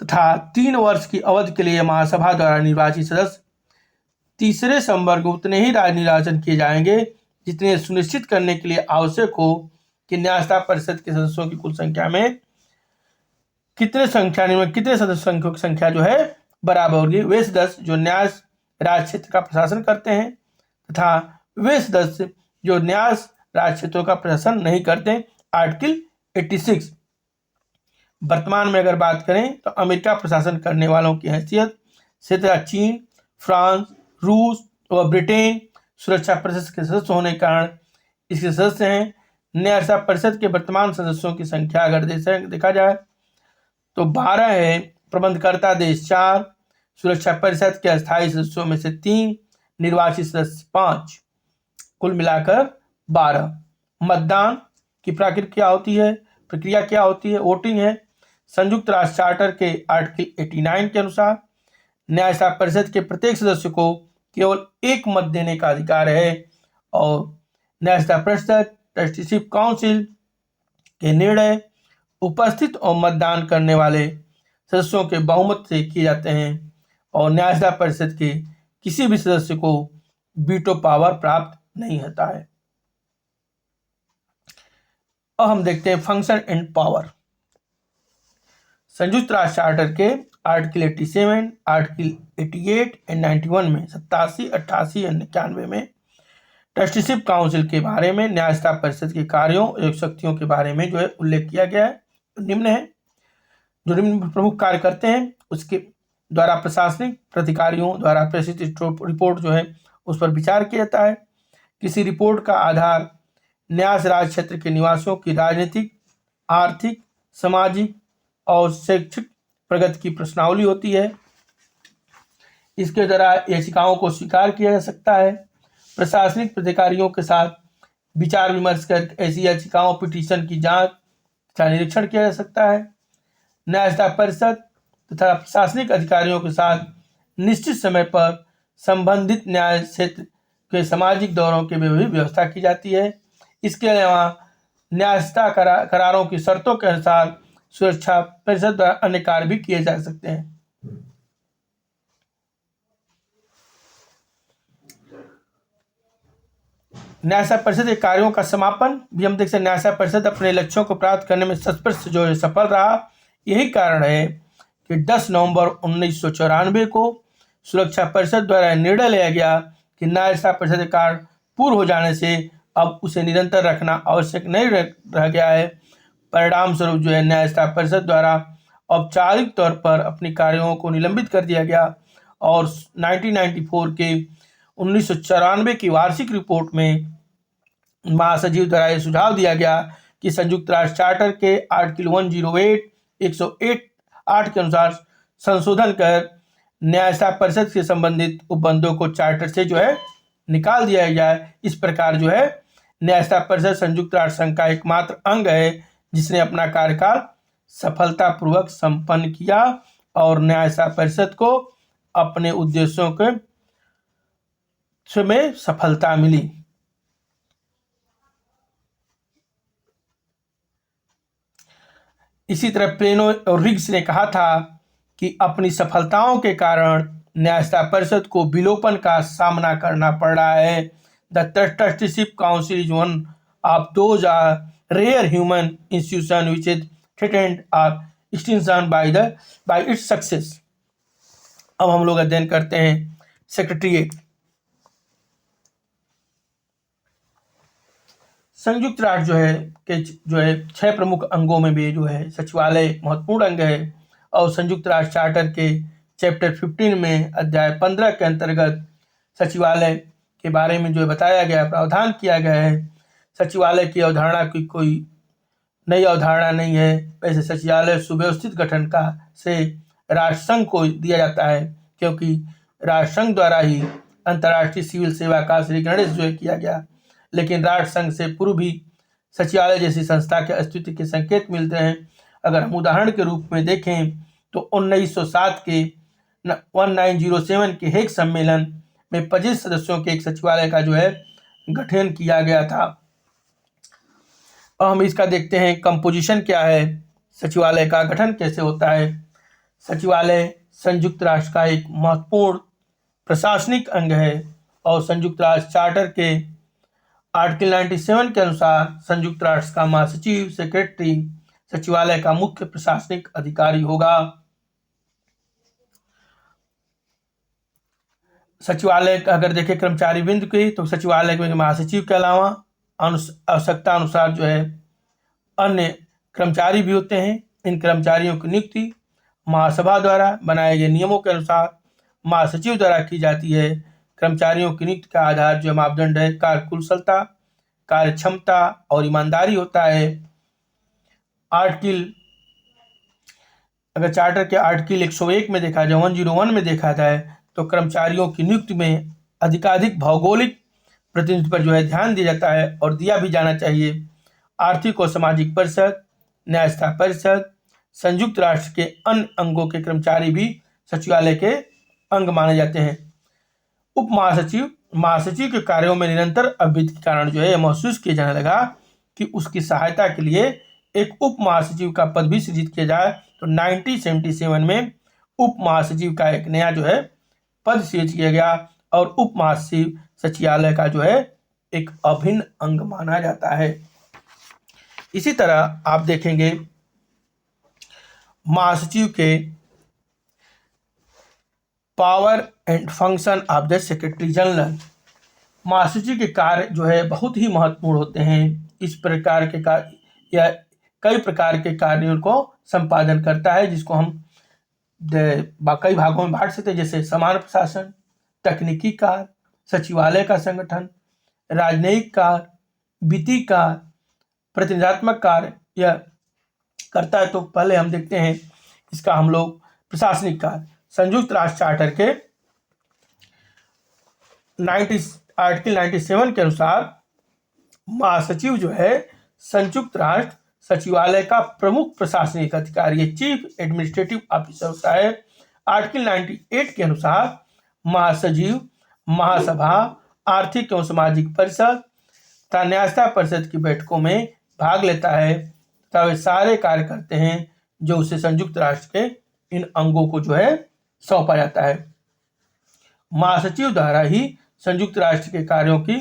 तथा 3 वर्ष की अवधि के लिए महासभा द्वारा निर्वाचित सदस्य। तीसरे संवर्ग उतने ही निर्वाचन किए जाएंगे जितने सुनिश्चित करने के लिए आवश्यक हो कि न्यायिकता परिषद के सदस्यों की कुल संख्या में कितने सदस्यों की संख्या जो है बराबर होगी। वे सदस्य जो न्याय राज्य क्षेत्र का प्रशासन करते हैं तथा वे सदस्य जो न्याय राज्य क्षेत्रों का प्रशासन नहीं करते। आर्टिकल 86। वर्तमान में अगर बात करें तो अमेरिका प्रशासन करने वालों की हैसियत से तथा चीन, फ्रांस, रूस और ब्रिटेन सुरक्षा परिषद के सदस्य होने के कारण इसके सदस्य हैं। न्यायिकता परिषद के वर्तमान सदस्यों की संख्या अगर देखा जाए तो 12 है, प्रबंधकर्ता देश 4, सुरक्षा परिषद के अस्थायी सदस्यों में से 3, निर्वाचित सदस्य 5, कुल मिलाकर 12। मतदान की प्रक्रिया क्या होती है? वोटिंग है। संयुक्त राष्ट्र चार्टर के आर्टिकल 89 के अनुसार न्यायिकता परिषद के प्रत्येक सदस्य को केवल एक मत देने का अधिकार है और न्यायिकता परिषद ट्रस्टीशिप काउंसिल के निर्णय उपस्थित और मतदान करने वाले सदस्यों के बहुमत से किए जाते हैं और न्यायिकता परिषद के किसी भी सदस्य को वीटो पावर प्राप्त नहीं होता है। अब हम देखते हैं फंक्शन एंड पावर। संयुक्त राष्ट्र चार्टर के आर्टिकल 87, आर्टिकल 88 एंड 91 में 87, 88 और 91 में ट्रस्टीशिप काउंसिल के बारे में न्यायिकता परिषद के कार्यों एवं शक्तियों के बारे में जो है उल्लेख किया गया है। निम्न है जो निम्न प्रमुख कार्य करते हैं उसके द्वारा प्रशासनिक प्राधिकारियों द्वारा प्रेषित रिपोर्ट जो है उस पर विचार किया जाता है। किसी रिपोर्ट का आधार न्याय राज्य क्षेत्र के निवासियों की राजनीतिक, आर्थिक, सामाजिक और शैक्षिक प्रगति की प्रश्नावली होती है। इसके द्वारा याचिकाओं को स्वीकार किया जा सकता है। प्रशासनिक प्राधिकारियों के साथ विचार विमर्श कर ऐसी याचिकाओं पिटीशन की जांच का निरीक्षण किया जा सकता है। न्यायिकता परिषद तथा प्रशासनिक अधिकारियों के साथ निश्चित समय पर संबंधित न्याय क्षेत्र के सामाजिक दौरों के भी व्यवस्था की जाती है। इसके अलावा न्यायिकता करारों की शर्तों के अनुसार सुरक्षा परिषद द्वारा अन्य कार्य भी किए जा सकते हैं। न्यायिकता परिषद के कार्यों का समापन भी हम देख सकते हैं। न्यायिकता परिषद अपने लक्ष्यों को प्राप्त करने में सस्पर्श जो है सफल रहा। यही कारण है कि 10 नवंबर 1994 को सुरक्षा परिषद द्वारा निर्णय लिया गया कि न्यायिकता परिषद का कार्य पूर्ण हो जाने से अब उसे निरंतर रखना आवश्यक नहीं रह गया है। परिणाम स्वरूप जो है न्यायिकता परिषद द्वारा औपचारिक तौर पर अपनी कार्यों को निलंबित कर दिया गया और 1994 के 1994 की वार्षिक रिपोर्ट में महासचिव द्वारा यह सुझाव दिया गया कि संयुक्त राष्ट्र चार्टर के आर्टिकल 108 के अनुसार संशोधन कर न्यायिकता परिषद से संबंधित उपबंधों को चार्टर से जो है निकाल दिया जाए। इस प्रकार जो है न्यायिकता परिषद संयुक्त राष्ट्र संघ का एकमात्र अंग है जिसने अपना कार्यकाल सफलतापूर्वक संपन्न किया और न्यायिकता परिषद को अपने उद्देश्यों के में सफलता मिली। इसी तरह प्लेनो और रिग्स ने कहा था कि अपनी सफलताओं के कारण न्यायिकता परिषद को विलोपन का सामना करना पड़ रहा है। The trusteeship council is one of those are rare human institution which is threatened or extinction by its success. अब हम लोग अध्ययन करते हैं सेक्रेटरीट। संयुक्त राष्ट्र जो है 6 प्रमुख अंगों में भी जो है सचिवालय एक महत्वपूर्ण अंग है और संयुक्त राष्ट्र चार्टर के चैप्टर 15 में अध्याय 15 के अंतर्गत सचिवालय के बारे में जो बताया गया, प्रावधान किया गया है। सचिवालय की अवधारणा की कोई नई अवधारणा नहीं है। वैसे सचिवालय सुव्यवस्थित गठन का से राष्ट्रसंघ को दिया जाता है क्योंकि राष्ट्रसंघ द्वारा ही अंतर्राष्ट्रीय सिविल सेवा का श्री गणेश जो किया गया। लेकिन राष्ट्रसंघ से पूर्व भी सचिवालय जैसी संस्था के अस्तित्व के संकेत मिलते हैं। अगर हम उदाहरण के रूप में देखें तो 1907 के 1907 के हेग सम्मेलन में 25 सदस्यों के एक सचिवालय का जो है गठन किया गया था। अब हम इसका देखते हैं कंपोजिशन क्या है, सचिवालय का गठन कैसे होता है। सचिवालय संयुक्त राष्ट्र का एक महत्वपूर्ण प्रशासनिक अंग है और संयुक्त राष्ट्र चार्टर के आर्टिकल 97 के अनुसार संयुक्त राष्ट्र का महासचिव सेक्रेटरी सचिवालय का मुख्य प्रशासनिक अधिकारी होगा। सचिवालय का अगर देखें कर्मचारी वृंद की तो सचिवालय के महासचिव के अलावा आवश्यकता अनुसार जो है अन्य कर्मचारी भी होते हैं। इन कर्मचारियों की नियुक्ति महासभा द्वारा बनाए गए नियमों के अनुसार महासचिव द्वारा की जाती है। कर्मचारियों की नियुक्ति का आधार जो मापदंड है कार्यकुशलता, कार्य क्षमता और ईमानदारी होता है। अगर चार्टर के आर्टिकल 101 में देखा जाए 101 में देखा जाए तो कर्मचारियों की नियुक्ति में अधिकाधिक भौगोलिक प्रतिनिधित्व पर जो है ध्यान दिया जाता है और दिया भी जाना चाहिए। आर्थिक और सामाजिक परिषद, न्यायिकता परिषद, संयुक्त राष्ट्र के अन्य अंगों के कर्मचारी भी सचिवालय के अंग माने जाते हैं। उप महासचिव के कार्यों में निरंतर अवृद्धि के कारण जो है यह महसूस किया जाने लगा कि उसकी सहायता के लिए एक उप महासचिव का पद भी सृजित किया जाए। तो 1977 में उप महासचिव का एक नया जो है पद सृजित किया गया और उप महासचिव सचिवालय का जो है एक अभिन्न अंग माना जाता है। इसी तरह आप देखेंगे महासचिव के power and function of the secretary general. महासचिव के कार्य जो है बहुत ही महत्वपूर्ण होते हैं। इस प्रकार के कार्य या कई प्रकार के कार्यों को संपादन करता है जिसको हम कई भागों में बांट सकते हैं, जैसे समान प्रशासन, तकनीकी कार्य, सचिवालय का संगठन, राजनयिक कार्य, वित्तीय कार्य, प्रतिनिधात्मक कार्य यह करता है। तो पहले हम देखते हैं इसका हम लोग प्रशासनिक कार्य। संयुक्त राष्ट्र चार्टर के आर्टिकल 97 के अनुसार महासचिव जो है संयुक्त राष्ट्र सचिवालय का प्रमुख प्रशासनिक अधिकारी चीफ एडमिनिस्ट्रेटिव ऑफिसर होता है। आर्टिकल 98 के अनुसार महासचिव महासभा, आर्थिक एवं सामाजिक परिषद तथा न्यायिकता परिषद की बैठकों में भाग लेता है तथा वे सारे कार्य करते हैं जो उसे संयुक्त राष्ट्र के इन अंगों को जो है सौंपा जाता है। महासचिव द्वारा ही संयुक्त राष्ट्र के कार्यों की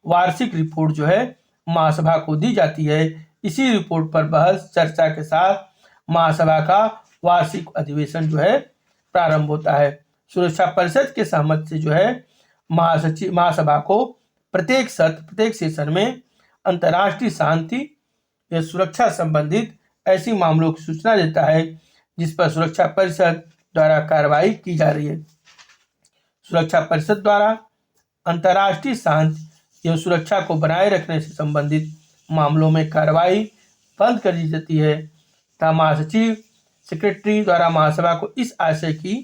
वार्षिक रिपोर्ट जो है महासभा को दी जाती है। इसी रिपोर्ट पर बहस चर्चा के साथ महासभा का वार्षिक अधिवेशन जो है प्रारंभ होता है। सुरक्षा परिषद के सहमति से जो है महासभा को प्रत्येक सेशन में अंतर्राष्ट्रीय शांति या सुरक्षा संबंधित ऐसी मामलों की सूचना देता है जिस पर सुरक्षा परिषद द्वारा कार्रवाई की जा रही है। सुरक्षा परिषद द्वारा अंतर्राष्ट्रीय शांति एवं सुरक्षा को बनाए रखने से संबंधित मामलों में कार्रवाई बंद कर दी जाती है तथा महासचिव सेक्रेटरी द्वारा महासभा को इस आशय की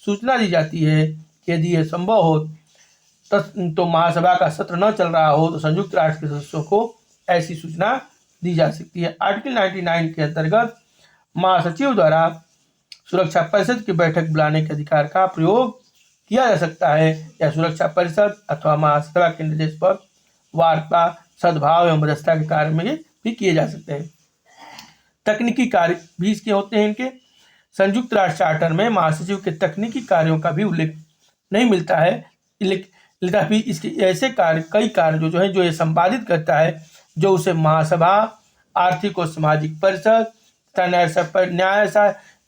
सूचना दी जाती है कि यदि यह संभव हो तो महासभा का सत्र न चल रहा हो तो संयुक्त राष्ट्र के सदस्यों को ऐसी सूचना दी जा सकती है। आर्टिकल 99 के अंतर्गत महासचिव द्वारा सुरक्षा परिषद की बैठक बुलाने के अधिकार का प्रयोग किया जा सकता है या सुरक्षा परिषद अथवा महासभा के निर्देश पर वार्ता, सद्भाव एवं मध्यस्थता के कार्य में भी किए जा सकते हैं। तकनीकी कार्य भी इसके होते हैं। इनके संयुक्त राष्ट्र चार्टर में महासचिव के तकनीकी कार्यों का भी उल्लेख नहीं मिलता है, लेकिन भी इसके ऐसे कार्य कई कार्य जो है जो ये संपादित करता है, जो उसे महासभा, आर्थिक और सामाजिक परिषद,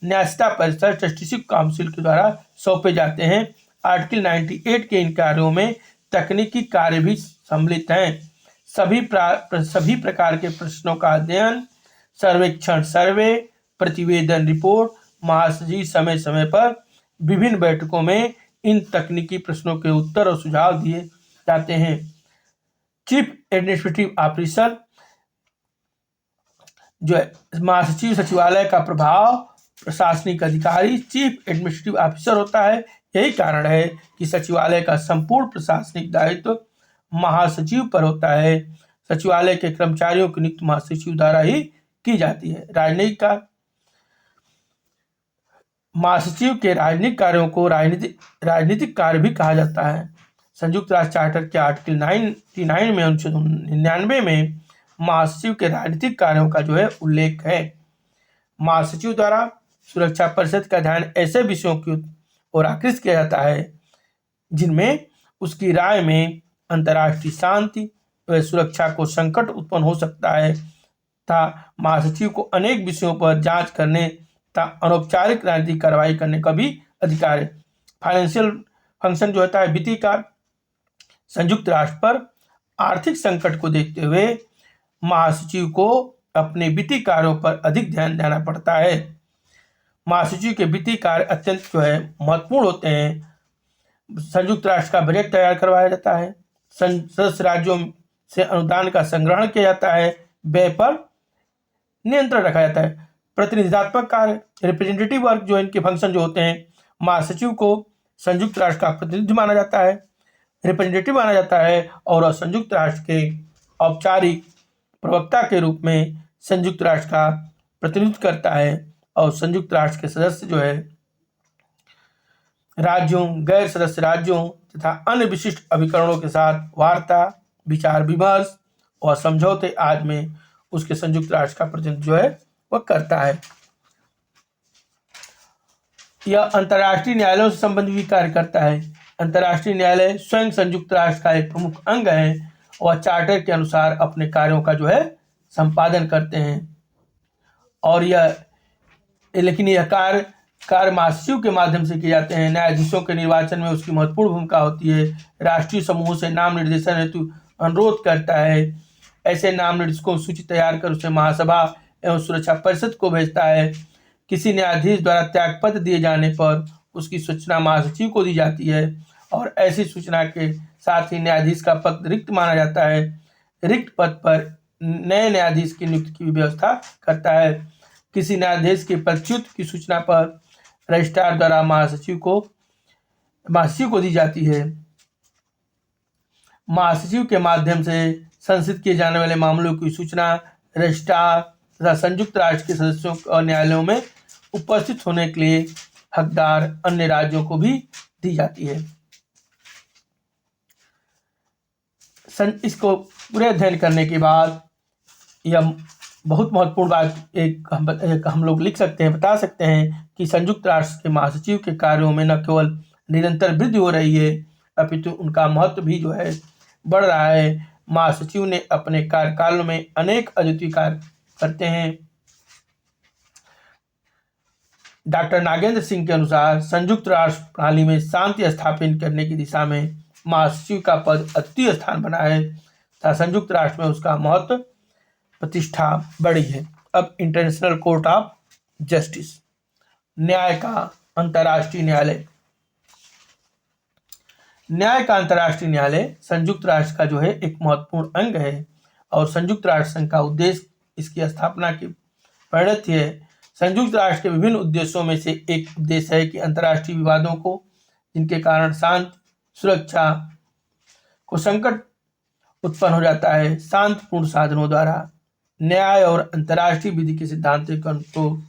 न्यायिकता परिषद, जस्टिस काउंसिल के द्वारा सौंपे जाते हैं। आर्टिकल 98 के इन कार्यों में तकनीकी कार्य भी सम्मिलित हैं। सभी प्रकार के प्रश्नों का अध्ययन, सर्वेक्षण, सर्वे, प्रतिवेदन, रिपोर्ट, महासचिव समय समय पर विभिन्न बैठकों में इन तकनीकी प्रश्नों के उत्तर और सुझाव दिए जाते हैं। चीफ एडमिनिस्ट्रेटिव ऑफिसर जो है महासचिव सचिवालय का प्रभाव प्रशासनिक अधिकारी चीफ एडमिनिस्ट्रेटिव ऑफिसर होता है। यही कारण है कि सचिवालय का संपूर्ण प्रशासनिक दायित्व महासचिव पर होता है। सचिवालय के कर्मचारियों की नियुक्ति महासचिव द्वारा ही की जाती है। राजनीतिक कार्य, महासचिव के राजनीतिक कार्यों को राजनीतिक कार्य भी कहा जाता है। संयुक्त राष्ट्र चार्टर के आर्टिकल 99 में 1999 में महासचिव के राजनीतिक कार्यों का जो है उल्लेख है। महासचिव द्वारा सुरक्षा परिषद का ध्यान ऐसे विषयों की ओर आकृष्ट किया जाता है जिनमें उसकी राय में अंतर्राष्ट्रीय शांति व सुरक्षा को संकट उत्पन्न हो सकता है तथा महासचिव को अनेक विषयों पर जांच करने तथा अनौपचारिक राजनीतिक कार्रवाई करने का भी अधिकार है। फाइनेंशियल फंक्शन जो होता है वित्तीय कार्य, संयुक्त राष्ट्र पर आर्थिक संकट को देखते हुए महासचिव को अपने वित्तीय कार्यों पर अधिक ध्यान देना पड़ता है। महासचिव के वित्तीय कार्य अत्यंत जो है महत्वपूर्ण होते हैं। संयुक्त राष्ट्र का बजट तैयार करवाया जाता है, सदस्य राज्यों से अनुदान का संग्रहण किया जाता है, व्यय पर नियंत्रण रखा जाता है। प्रतिनिधित्व कार्य, रिप्रेजेंटेटिव वर्क जो इनके फंक्शन जो होते हैं, महासचिव को संयुक्त राष्ट्र का प्रतिनिधि माना जाता है, रिप्रेजेंटेटिव माना जाता है और संयुक्त राष्ट्र के औपचारिक प्रवक्ता के रूप में संयुक्त राष्ट्र का प्रतिनिधित्व करता है और संयुक्त राष्ट्र के सदस्य जो है राज्यों, गैर सदस्य राज्यों तथा अन्य विशिष्ट अभिकरणों के साथ वार्ता, विचार विमर्श और समझौते आदि में उसके संयुक्त राष्ट्र का प्रतिनिधित्व जो है वह करता है। यह अंतर्राष्ट्रीय न्यायालयों से संबंधित भी कार्य करता है। अंतर्राष्ट्रीय न्यायालय स्वयं संयुक्त राष्ट्र का एक प्रमुख अंग है और चार्टर के अनुसार अपने कार्यों का जो है संपादन करते हैं। और लेकिन यह कार्य महासचिव के माध्यम से किए जाते हैं। न्यायाधीशों के निर्वाचन में उसकी महत्वपूर्ण भूमिका होती है। राष्ट्रीय समूह से नाम निर्देशन हेतु अनुरोध करता है। ऐसे नाम निर्देशकों की सूची तैयार कर उसे महासभा एवं सुरक्षा परिषद को भेजता है। किसी न्यायाधीश द्वारा त्यागपत्र दिए जाने पर उसकी सूचना महासचिव को दी जाती है और ऐसी सूचना के साथ ही न्यायाधीश का पद रिक्त माना जाता है। रिक्त पद पर नए न्यायाधीश की नियुक्ति की व्यवस्था करता है। किसी न्यायाधीश के पदच्युत की सूचना पर रजिस्ट्रार द्वारा महासचिव को दी जाती है। महासचिव के माध्यम से संसित किए जाने वाले मामलों की सूचना रजिस्ट्रार तथा संयुक्त राष्ट्र के सदस्यों और न्यायालयों में उपस्थित होने के लिए हकदार अन्य राज्यों को भी दी जाती है। इसको पूरे अध्ययन करने के बाद यह बहुत महत्वपूर्ण बात एक हम लोग लिख सकते हैं, बता सकते हैं कि संयुक्त राष्ट्र के महासचिव के कार्यों में न केवल निरंतर वृद्धि हो रही है अपितु उनका महत्व भी जो है बढ़ रहा है। महासचिव ने अपने कार्यकाल में अनेक अद्वितीय कार्य करते हैं। डॉक्टर नागेंद्र सिंह के अनुसार संयुक्त राष्ट्र प्रणाली में शांति स्थापित करने की दिशा में महासचिव का पद अद्वितीय स्थान बना है तथा संयुक्त राष्ट्र में उसका महत्व प्रतिष्ठा बढ़ी है। अब इंटरनेशनल कोर्ट ऑफ जस्टिस, न्याय का अंतर्राष्ट्रीय न्यायालय। न्याय का अंतर्राष्ट्रीय न्यायालय संयुक्त राष्ट्र का जो है एक महत्वपूर्ण अंग है और संयुक्त राष्ट्र संघ का उद्देश्य इसकी स्थापना की परिणति है। संयुक्त राष्ट्र के विभिन्न उद्देश्यों में से एक उद्देश्य है कि अंतर्राष्ट्रीय विवादों को, जिनके कारण शांति सुरक्षा को संकट उत्पन्न हो जाता है, शांतिपूर्ण साधनों द्वारा न्याय और अंतर्राष्ट्रीय विधि के सिद्धांतों को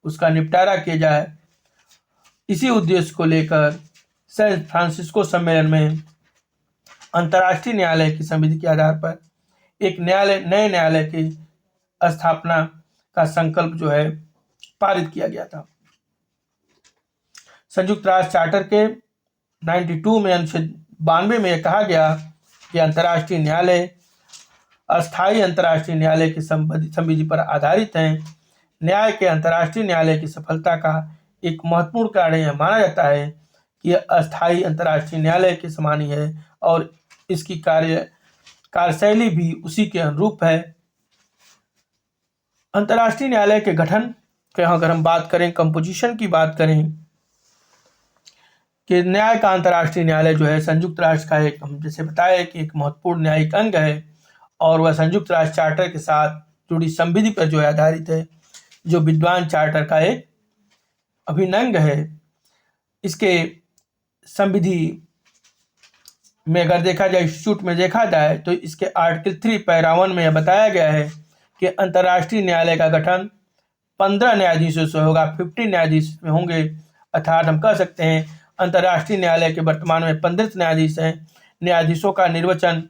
उसका निपटारा किया जाए। इसी उद्देश्य को लेकर सैन फ्रांसिस्को सम्मेलन में अंतर्राष्ट्रीय न्यायालय की संविधि के आधार पर एक नए न्यायालय की स्थापना का संकल्प जो है पारित किया गया था। संयुक्त राष्ट्र चार्टर के 92 में अनुच्छेद 92 में यह कहा गया कि अंतर्राष्ट्रीय न्यायालय अस्थायी अंतर्राष्ट्रीय न्यायालय की संविधि पर आधारित है। न्याय के अंतर्राष्ट्रीय न्यायालय की सफलता का एक महत्वपूर्ण कारण यह माना जाता है कि यह अस्थायी अंतर्राष्ट्रीय न्यायालय के समान ही है और इसकी कार्यशैली भी उसी के अनुरूप है। अंतर्राष्ट्रीय न्यायालय के गठन के अगर हम बात करें, कंपोजिशन की बात करें कि न्याय का अंतर्राष्ट्रीय न्यायालय जो है संयुक्त राष्ट्र का एक, हम जैसे बताया कि एक महत्वपूर्ण न्यायिक अंग है और वह संयुक्त राष्ट्र चार्टर के साथ जुड़ी संविधि पर जो है आधारित है, जो विद्वान चार्टर का एक अभिन्न अंग है। इसके संविधि में अगर देखा जाए, इंस्टीट्यूट में देखा जाए तो इसके आर्टिकल 3 पैरा 1 में यह बताया गया है कि अंतर्राष्ट्रीय न्यायालय का गठन 15 न्यायाधीशों से होगा, 15 न्यायाधीश में होंगे। अर्थात हम कह सकते हैं अंतर्राष्ट्रीय न्यायालय के वर्तमान में 15 न्यायाधीश हैं। न्यायाधीशों का निर्वाचन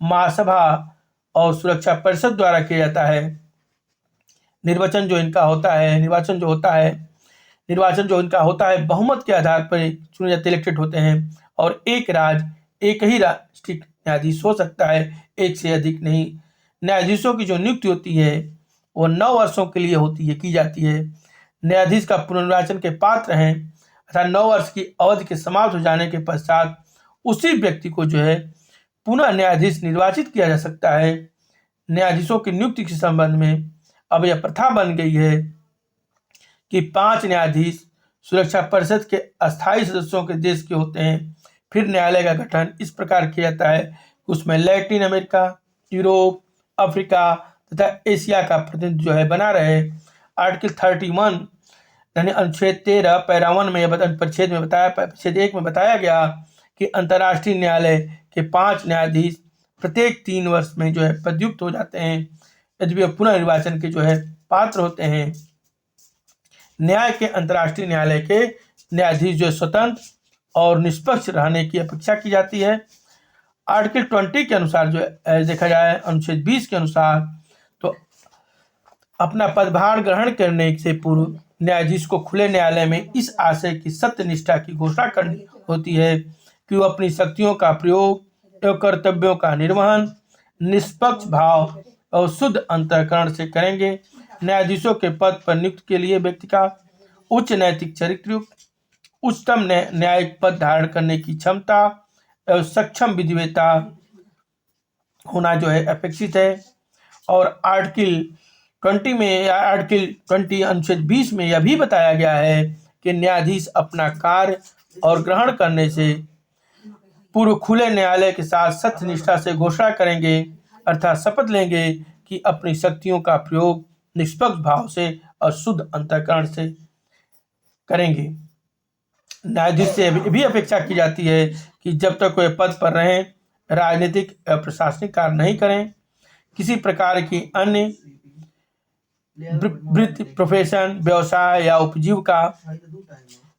महासभा और सुरक्षा परिषद द्वारा किया जाता है। निर्वाचन जो इनका होता है बहुमत के आधार पर चुने जाते, इलेक्टेड होते हैं और एक ही राष्ट्रीय न्यायाधीश हो सकता है, एक से अधिक नहीं। न्यायाधीशों की जो नियुक्ति होती है वो 9 वर्षों के लिए की जाती है। न्यायाधीश का पुनर्निर्वाचन के पात्र हैं, अर्थात 9 वर्ष की अवधि के समाप्त हो जाने के पश्चात उसी व्यक्ति को जो है पुनः न्यायाधीश निर्वाचित किया जा सकता है। न्यायाधीशों की नियुक्ति के संबंध में अब यह प्रथा बन गई है कि 5 न्यायाधीश सुरक्षा परिषद के अस्थायी सदस्यों के देश के होते हैं। फिर न्यायालय का गठन इस प्रकार किया जाता है कि उसमें लैटिन अमेरिका, यूरोप, अफ्रीका तथा एशिया का प्रतिनिधि जो है बना रहे। आर्टिकल 31 यानी अनुच्छेद 13 पैरा 1 में परिच्छेद 1 में बताया गया कि अंतर्राष्ट्रीय न्यायालय के 5 न्यायाधीश प्रत्येक 3 वर्ष में जो है पदयुक्त हो जाते हैं यदि वे पुनः निर्वाचन के जो है पात्र होते हैं। न्याय के अंतर्राष्ट्रीय न्यायालय के न्यायाधीश जो स्वतंत्र और निष्पक्ष रहने की अपेक्षा की जाती है। आर्टिकल 20 के अनुसार जो देखा जाए, अनुच्छेद 20 के अनुसार तो अपना पदभार ग्रहण करने से पूर्व न्यायाधीश को खुले न्यायालय में इस आशय की सत्य निष्ठा की घोषणा करनी होती है कि वो अपनी शक्तियों का प्रयोग एवं कर्तव्यों का निर्वहन निष्पक्ष भाव और शुद्ध अंतःकरण से करेंगे। न्यायाधीशों के पद पर नियुक्त के लिए व्यक्ति का उच्च नैतिक चरित्र, उच्चतम न्यायिक पद धारण करने की क्षमता एवं सक्षम विधिवेता होना जो है अपेक्षित है। और आर्टिकल 20 अनुच्छेद 20 में यह भी बताया गया है कि न्यायाधीश अपना कार्य और ग्रहण करने से पूर्व खुले न्यायालय के साथ सत्य निष्ठा से घोषणा करेंगे, अर्थात शपथ लेंगे कि अपनी शक्तियों का प्रयोग निष्पक्ष भाव से और शुद्ध अंतःकरण से करेंगे। न्यायाधीश से भी अपेक्षा की जाती है कि जब तक वे पद पर रहें राजनीतिक प्रशासनिक कार्य नहीं करें, किसी प्रकार की अन्य वृत्ति, प्रोफेशन, व्यवसाय या उपजीविका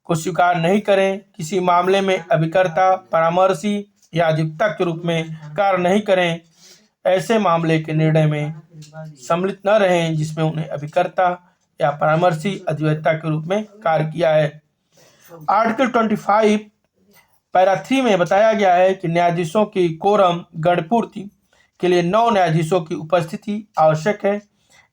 को स्वीकार नहीं करें, किसी मामले में अभिकर्ता, परामर्शी या अधिवक्ता के रूप में कार्य नहीं करें, ऐसे मामले के निर्णय में सम्मिलित न रहें जिसमें उन्हें अभिकर्ता या परामर्शी अधिवक्ता के रूप में कार्य किया है। आर्टिकल 25 पैरा 3 में बताया गया है कि न्यायाधीशों की कोरम गणपूर्ति के लिए 9 न्यायाधीशों की उपस्थिति आवश्यक है।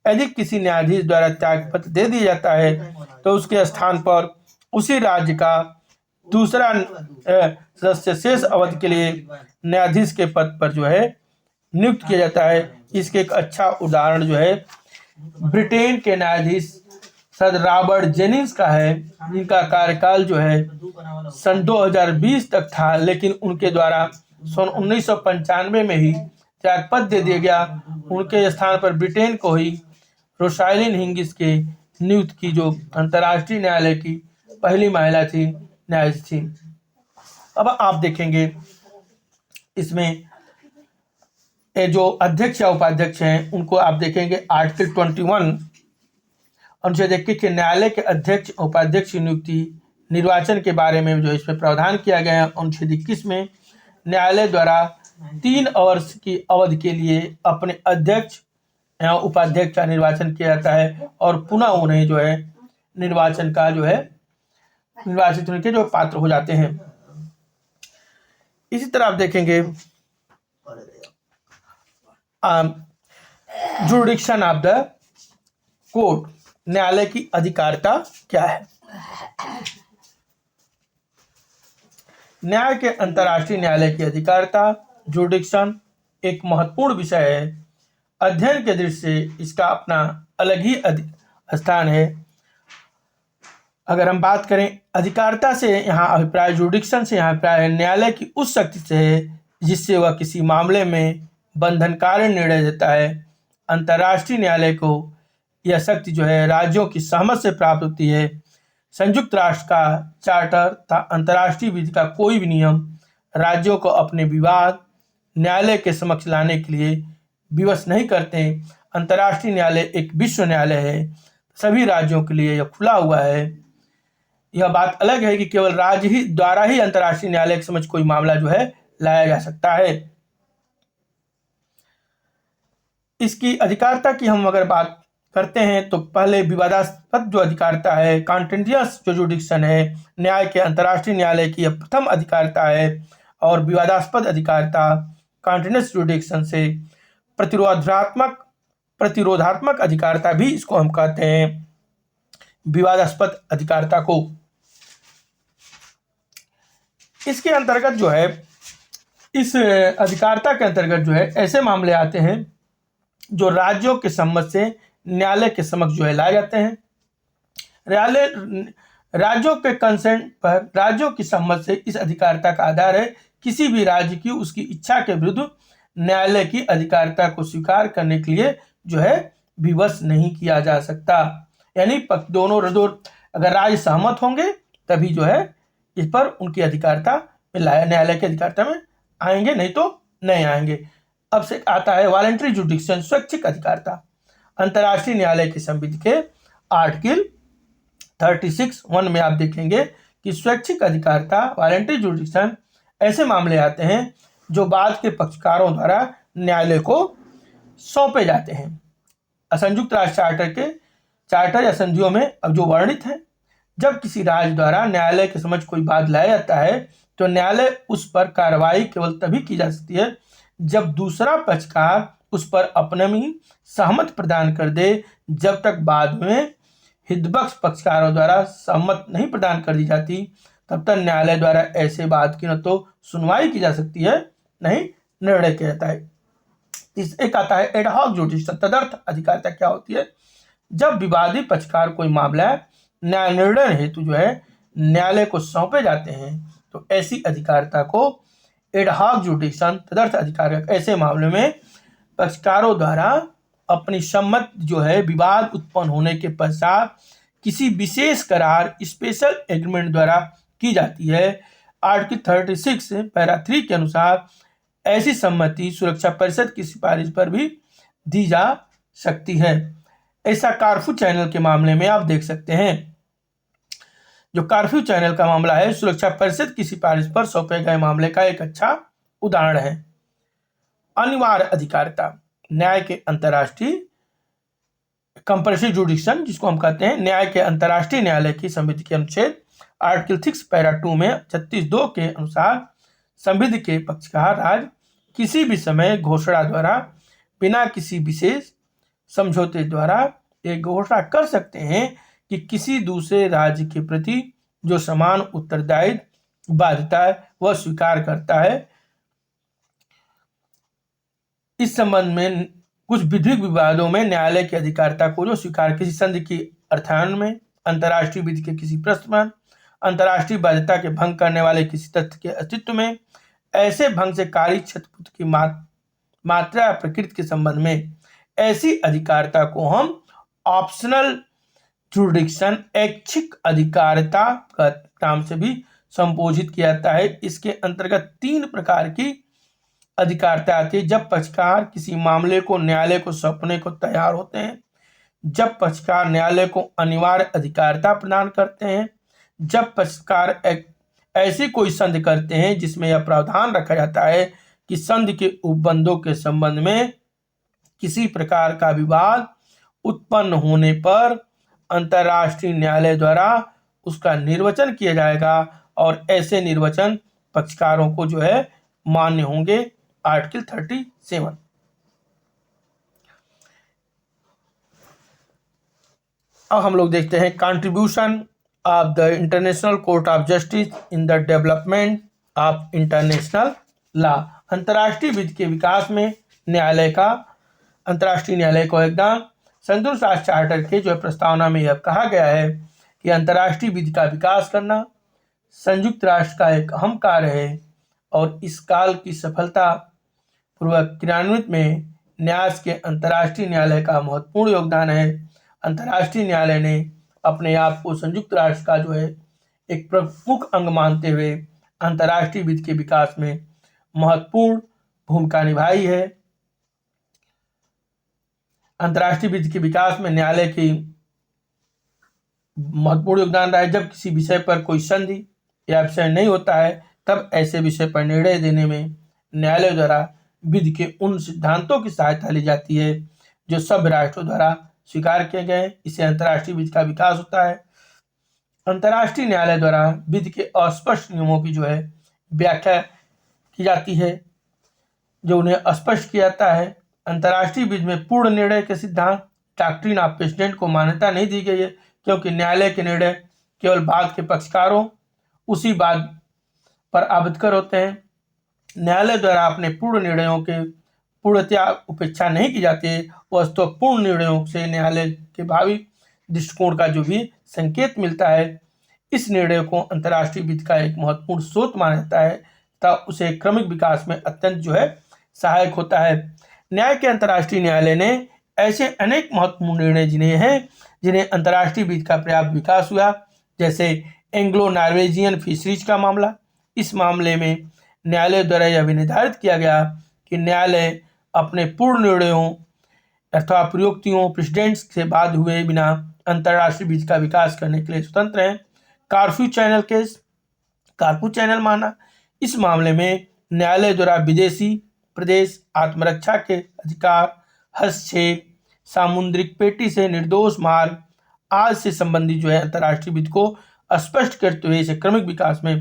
यदि किसी न्यायाधीश द्वारा त्यागपत्र दे दिया जाता है तो उसके स्थान पर उसी राज्य का दूसरा सदस्य शेष अवधि के लिए न्यायाधीश के पद पर जो है नियुक्त किया जाता है। इसके एक अच्छा उदाहरण जो है ब्रिटेन के न्यायाधीश सर रॉबर्ट जेनिंग्स का है, जिनका कार्यकाल जो है सन 2020 तक था, लेकिन उनके द्वारा सन 1995 में ही त्यागपत्र दे दिया गया। उनके स्थान पर ब्रिटेन को ही रोसाइलिन हिंगिस के नियुक्त की, जो अंतर्राष्ट्रीय न्यायालय की पहली महिला थी, न्यायाधीश थी। अब आप देखेंगे इसमें ये जो अध्यक्ष या उपाध्यक्ष हैं उनको आप देखेंगे आर्टिकल 21 अनुच्छेद 21 के न्यायालय के अध्यक्ष उपाध्यक्ष की नियुक्ति निर्वाचन के बारे में जो इसमें प्रावधान किया गया है। अनुच्छेद 21 में न्यायालय द्वारा 3 वर्ष की अवधि के लिए अपने अध्यक्ष या उपाध्यक्ष का निर्वाचन किया जाता है और पुनः उन्हें जो है निर्वाचन का जो है निर्वाचित होने के जो पात्र हो जाते हैं। इसी तरह आप देखेंगे जुरिडिक्शन ऑफ द कोर्ट, न्यायालय की अधिकारिता क्या है। न्याय के अंतर्राष्ट्रीय न्यायालय की अधिकारिता जुरिडिक्शन एक महत्वपूर्ण विषय है। अध्ययन के दृष्टि से इसका अपना अलग ही स्थान है। अगर हम बात करें अधिकारिता से, यहाँ अभिप्राय जुरिडिक्शन से यहाँ अभिप्राय है न्यायालय की उस शक्ति से है जिससे वह किसी मामले में बंधनकारी निर्णय देता है। अंतर्राष्ट्रीय न्यायालय को यह शक्ति जो है राज्यों की सहमति से प्राप्त होती है। संयुक्त राष्ट्र का चार्टर तथा अंतर्राष्ट्रीय विधि का कोई भी नियम राज्यों को अपने विवाद न्यायालय के समक्ष लाने के लिए विवश नहीं करते। अंतर्राष्ट्रीय न्यायालय एक विश्व न्यायालय है, सभी राज्यों के लिए यह खुला हुआ है। यह बात अलग है कि केवल राज्य ही द्वारा ही अंतर्राष्ट्रीय न्यायालय के समक्ष कोई मामला जो है लाया जा सकता है। इसकी अधिकारिता की हम अगर बात करते हैं तो पहले विवादास्पद जो अधिकारिता है, कॉन्टेंटियस जो जुरिडिक्शन है, न्याय के अंतर्राष्ट्रीय न्यायालय की यह प्रथम अधिकारिता है। और विवादास्पद अधिकारिता कॉन्टेंटियस जुरिडिक्शन से प्रतिरोधात्मक अधिकारिता भी इसको हम कहते हैं, विवादास्पद अधिकारिता को। इसके अंतर्गत जो है इस अधिकारिता के अंतर्गत जो है ऐसे मामले आते हैं जो राज्यों के सम्मत से न्यायालय के समक्ष जो है लाए जाते हैं। राज्यों के कंसेंट पर राज्यों की सम्मत से इस अधिकारिता का आधार है किसी भी राज्य की उसकी इच्छा के विरुद्ध न्यायालय की अधिकारिता को स्वीकार करने के लिए जो है विवश नहीं किया जा सकता। यानी दोनों अगर राज्य सहमत होंगे तभी जो है इस पर उनकी अधिकारिता में न्यायालय की अधिकारिता में आएंगे, नहीं तो नहीं आएंगे। अब से आता है वॉलंटरी जुरिडिक्शन, स्वैच्छिक अधिकारिता। अंतर्राष्ट्रीय न्यायालय की संविधि के आर्टिकल 36(1) में आप देखेंगे कि स्वैच्छिक अधिकारिता वॉलंटरी जुरिडिक्शन ऐसे मामले आते हैं जो बाद के पक्षकारों द्वारा न्यायालय को सौंपे जाते हैं। संयुक्त राष्ट्र चार्टर या संधियों में अब जो वर्णित है, जब किसी राज्य द्वारा न्यायालय के समक्ष कोई बात लाया जाता है तो न्यायालय उस पर कार्रवाई केवल तभी की जा सकती है जब दूसरा पक्षकार उस पर अपने में सहमति प्रदान कर दे। जब तक बाद में हितपक्ष पक्षकारों द्वारा सहमति नहीं प्रदान कर दी जाती तब तक न्यायालय द्वारा ऐसे बात की न तो सुनवाई की जा सकती है, नहीं निर्णय किया जाता है। एक आता है एड हॉक जुडिक्शन, तदर्थ अधिकारिता क्या होती है। जब विवादी पक्षकार कोई मामला न्याय निर्णय हेतु जो है न्यायालय को सौंपे जाते हैं तो ऐसी अधिकारिता को एड हॉक जुडिक्शन, तदर्थ अधिकारिता। ऐसे मामले में पक्षकारों द्वारा अपनी सम्मति जो है विवाद उत्पन्न होने के पश्चात किसी विशेष करार स्पेशल एग्रीमेंट द्वारा की जाती है। आर्टिकल 36 पैरा 3 के अनुसार ऐसी सम्मति सुरक्षा परिषद की सिफारिश पर भी दी जा सकती है। ऐसा कार्फू चैनल के मामले में आप देख सकते हैं। जो कार्फू चैनल का मामला है सुरक्षा परिषद की सिफारिश पर सौंपे गए मामले का एक अच्छा उदाहरण है। अनिवार्य अधिकारिता, न्याय के अंतर्राष्ट्रीय कंपल्सरी जुडिक्शन जिसको हम कहते हैं, न्याय के अंतर्राष्ट्रीय न्यायालय की संविधि के अनुच्छेद आर्टिकल 6 पैरा 2 में 36(2) के अनुसार संविधि के पक्षकार राज्य किसी भी समय घोषणा द्वारा बिना किसी विशेष समझौते द्वारा एक घोषणा कर सकते हैं कि किसी दूसरे राज्य के प्रति जो समान उत्तरदायित्व बाध्यता है वह स्वीकार करता है। इस संबंध में कुछ विधिक विवादों में न्यायालय की अधिकारिता को जो स्वीकार किसी संधि की अर्थायन में, अंतर्राष्ट्रीय विधि के किसी प्रश्न में, अंतर्राष्ट्रीय बाध्यता के भंग करने वाले किसी तथ्य के अस्तित्व में, ऐसे भंग से कारी क्षतिपूर्ति की मात्रा या प्रकृति के संबंध में, ऐसी अधिकारिता को हम ऑप्शनल जुरिडिक्शन ऐच्छिक अधिकारिता का नाम से भी संबोधित किया जाता है। इसके अंतर्गत 3 प्रकार की अधिकारिता आती है। जब पक्षकार किसी मामले को न्यायालय को सौंपने को तैयार होते हैं, जब पक्षकार न्यायालय को अनिवार्य अधिकारिता प्रदान करते हैं, जब पक्षकार ऐसी कोई संधि करते हैं जिसमें यह प्रावधान रखा जाता है कि संधि के उपबंधों के संबंध में किसी प्रकार का विवाद उत्पन्न होने पर अंतर्राष्ट्रीय न्यायालय द्वारा उसका निर्वचन किया जाएगा और ऐसे निर्वचन पक्षकारों को जो है मान्य होंगे। आर्टिकल 37। अब हम लोग देखते हैं contribution of the international court of justice in the development of international law. अंतर्राष्ट्रीय विधि के विकास में अंतर्राष्ट्रीय न्यायालय को योगदान। संयुक्त राष्ट्र चार्टर के जो प्रस्तावना में यह कहा गया है कि अंतर्राष्ट्रीय विधि का विकास करना संयुक्त राष्ट्र का एक अहम कार्य है और इस काल की सफलता पूर्वक क्रियान्वित में न्यास के अंतर्राष्ट्रीय न्यायालय का महत्वपूर्ण योगदान है। अंतर्राष्ट्रीय न्यायालय ने अपने आप को संयुक्त राष्ट्र का जो है एक प्रमुख अंग मानते हुए अंतर्राष्ट्रीय विधि के विकास में महत्वपूर्ण भूमिका निभाई है। अंतर्राष्ट्रीय विधि के विकास में न्यायालय की महत्वपूर्ण योगदान रहा है। जब किसी विषय पर कोई संधि या विषय नहीं होता है तब ऐसे विषय पर निर्णय देने में न्यायालय द्वारा विधि के उन सिद्धांतों की सहायता ली जाती है जो सभ्य राष्ट्रों द्वारा स्वीकार किए गए। इसे अंतर्राष्ट्रीय विधि का विकास होता है। अंतर्राष्ट्रीय न्यायालय द्वारा विधि के अस्पष्ट नियमों की जो है व्याख्या की जाती है, जो उन्हें स्पष्ट किया जाता है। अंतर्राष्ट्रीय विधि में पूर्ण निर्णय के सिद्धांत डॉक्ट्रिन ऑफ प्रेसिडेंट को मान्यता नहीं दी गई है, क्योंकि न्यायालय के निर्णय केवल बाद के पक्षकारों उसी बात पर आबद्धकर होते हैं। न्यायालय द्वारा अपने पूर्ण निर्णयों के पूर्णतया उपेक्षा नहीं की जाती है। वस्तु पूर्ण निर्णयों से न्यायालय के भावी दृष्टिकोण का जो भी संकेत मिलता है, इस निर्णय को अंतर्राष्ट्रीय विधि का एक महत्वपूर्ण स्रोत माना जाता है तथा उसे क्रमिक विकास में अत्यंत जो है सहायक होता है। न्याय के अंतर्राष्ट्रीय न्यायालय ने ऐसे अनेक महत्वपूर्ण निर्णय जिन्हें अंतर्राष्ट्रीय विधि का पर्याप्त विकास हुआ, जैसे एंग्लो नॉर्वेजियन फिशरीज का मामला। इस मामले में न्यायालय द्वारा यह भी निर्धारित किया गया कि न्यायालय अपने पूर्ण निर्णयों अथवा प्रयुक्तियों प्रेसिडेंट्स से बाद हुए बिना अंतर्राष्ट्रीय विधि का विकास करने के लिए स्वतंत्र हैं। कारफू चैनल माना। इस मामले में न्यायालय द्वारा विदेशी प्रदेश आत्मरक्षा के अधिकार, हस्तक्षेप, सामुद्रिक पेटी से निर्दोष मार्ग आज से संबंधित जो है अंतर्राष्ट्रीय विधि को स्पष्ट करते हुए इसे क्रमिक विकास में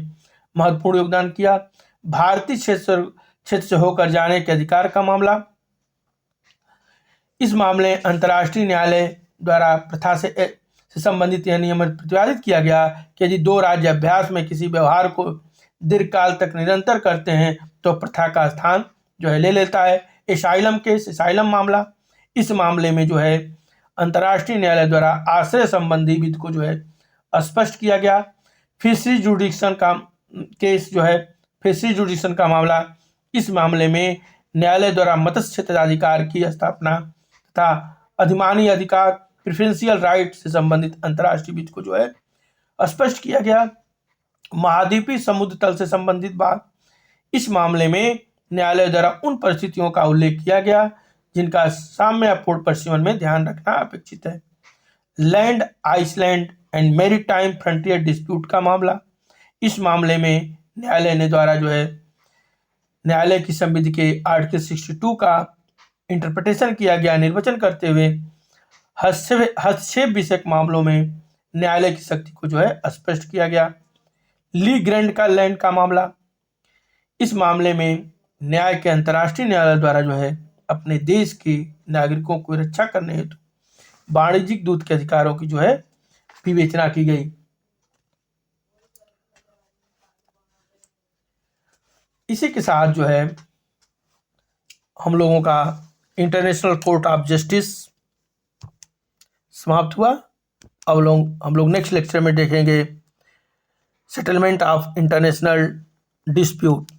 महत्वपूर्ण योगदान किया। भारतीय क्षेत्र से होकर जाने के अधिकार का मामला। इस मामले अंतर्राष्ट्रीय न्यायालय द्वारा प्रथा से संबंधित यह नियम प्रतिपादित किया गया कि यदि 2 राज्य अभ्यास में किसी व्यवहार को दीर्घकाल तक निरंतर करते हैं तो प्रथा का स्थान जो है ले लेता है। एसाइलम मामला। इस मामले में जो है अंतर्राष्ट्रीय न्यायालय द्वारा आश्रय संबंधी विधि को जो है स्पष्ट किया गया। फिशरी जुडिक्शन का केस जो है फिशरी जुडिक्शन का मामला। इस मामले में न्यायालय द्वारा मत्स्य क्षेत्राधिकार की स्थापना तथा अधिमानी अधिकार प्रेफरेंशियल राइट से संबंधित अंतर्राष्ट्रीय विधि को जो है स्पष्ट किया गया। महाद्वीपीय समुद्र तल से संबंधित बात। इस मामले में न्यायालय द्वारा उन परिस्थितियों का उल्लेख किया गया जिनका साम्यपूर्ण परिसीमन में ध्यान रखना अपेक्षित है। Land, island and maritime frontier dispute का मामला। इस मामले में न्यायालय ने द्वारा जो है न्यायालय की संविधि के आर्टिकल 62 का इंटरप्रिटेशन किया गया। निर्वचन करते हुए हस्तक्षेप विषयक मामलों में न्यायालय की शक्ति को जो है स्पष्ट किया गया। ली ग्रैंड का लैंड का मामला। इस मामले में न्याय के अंतर्राष्ट्रीय न्यायालय द्वारा जो है अपने देश के नागरिकों को रक्षा करने हेतु वाणिज्यिक दूत के अधिकारों की जो है विवेचना की गई। इसी के साथ जो है हम लोगों का इंटरनेशनल कोर्ट ऑफ जस्टिस समाप्त हुआ। अब हम लोग नेक्स्ट लेक्चर में देखेंगे सेटलमेंट ऑफ इंटरनेशनल डिस्प्यूट।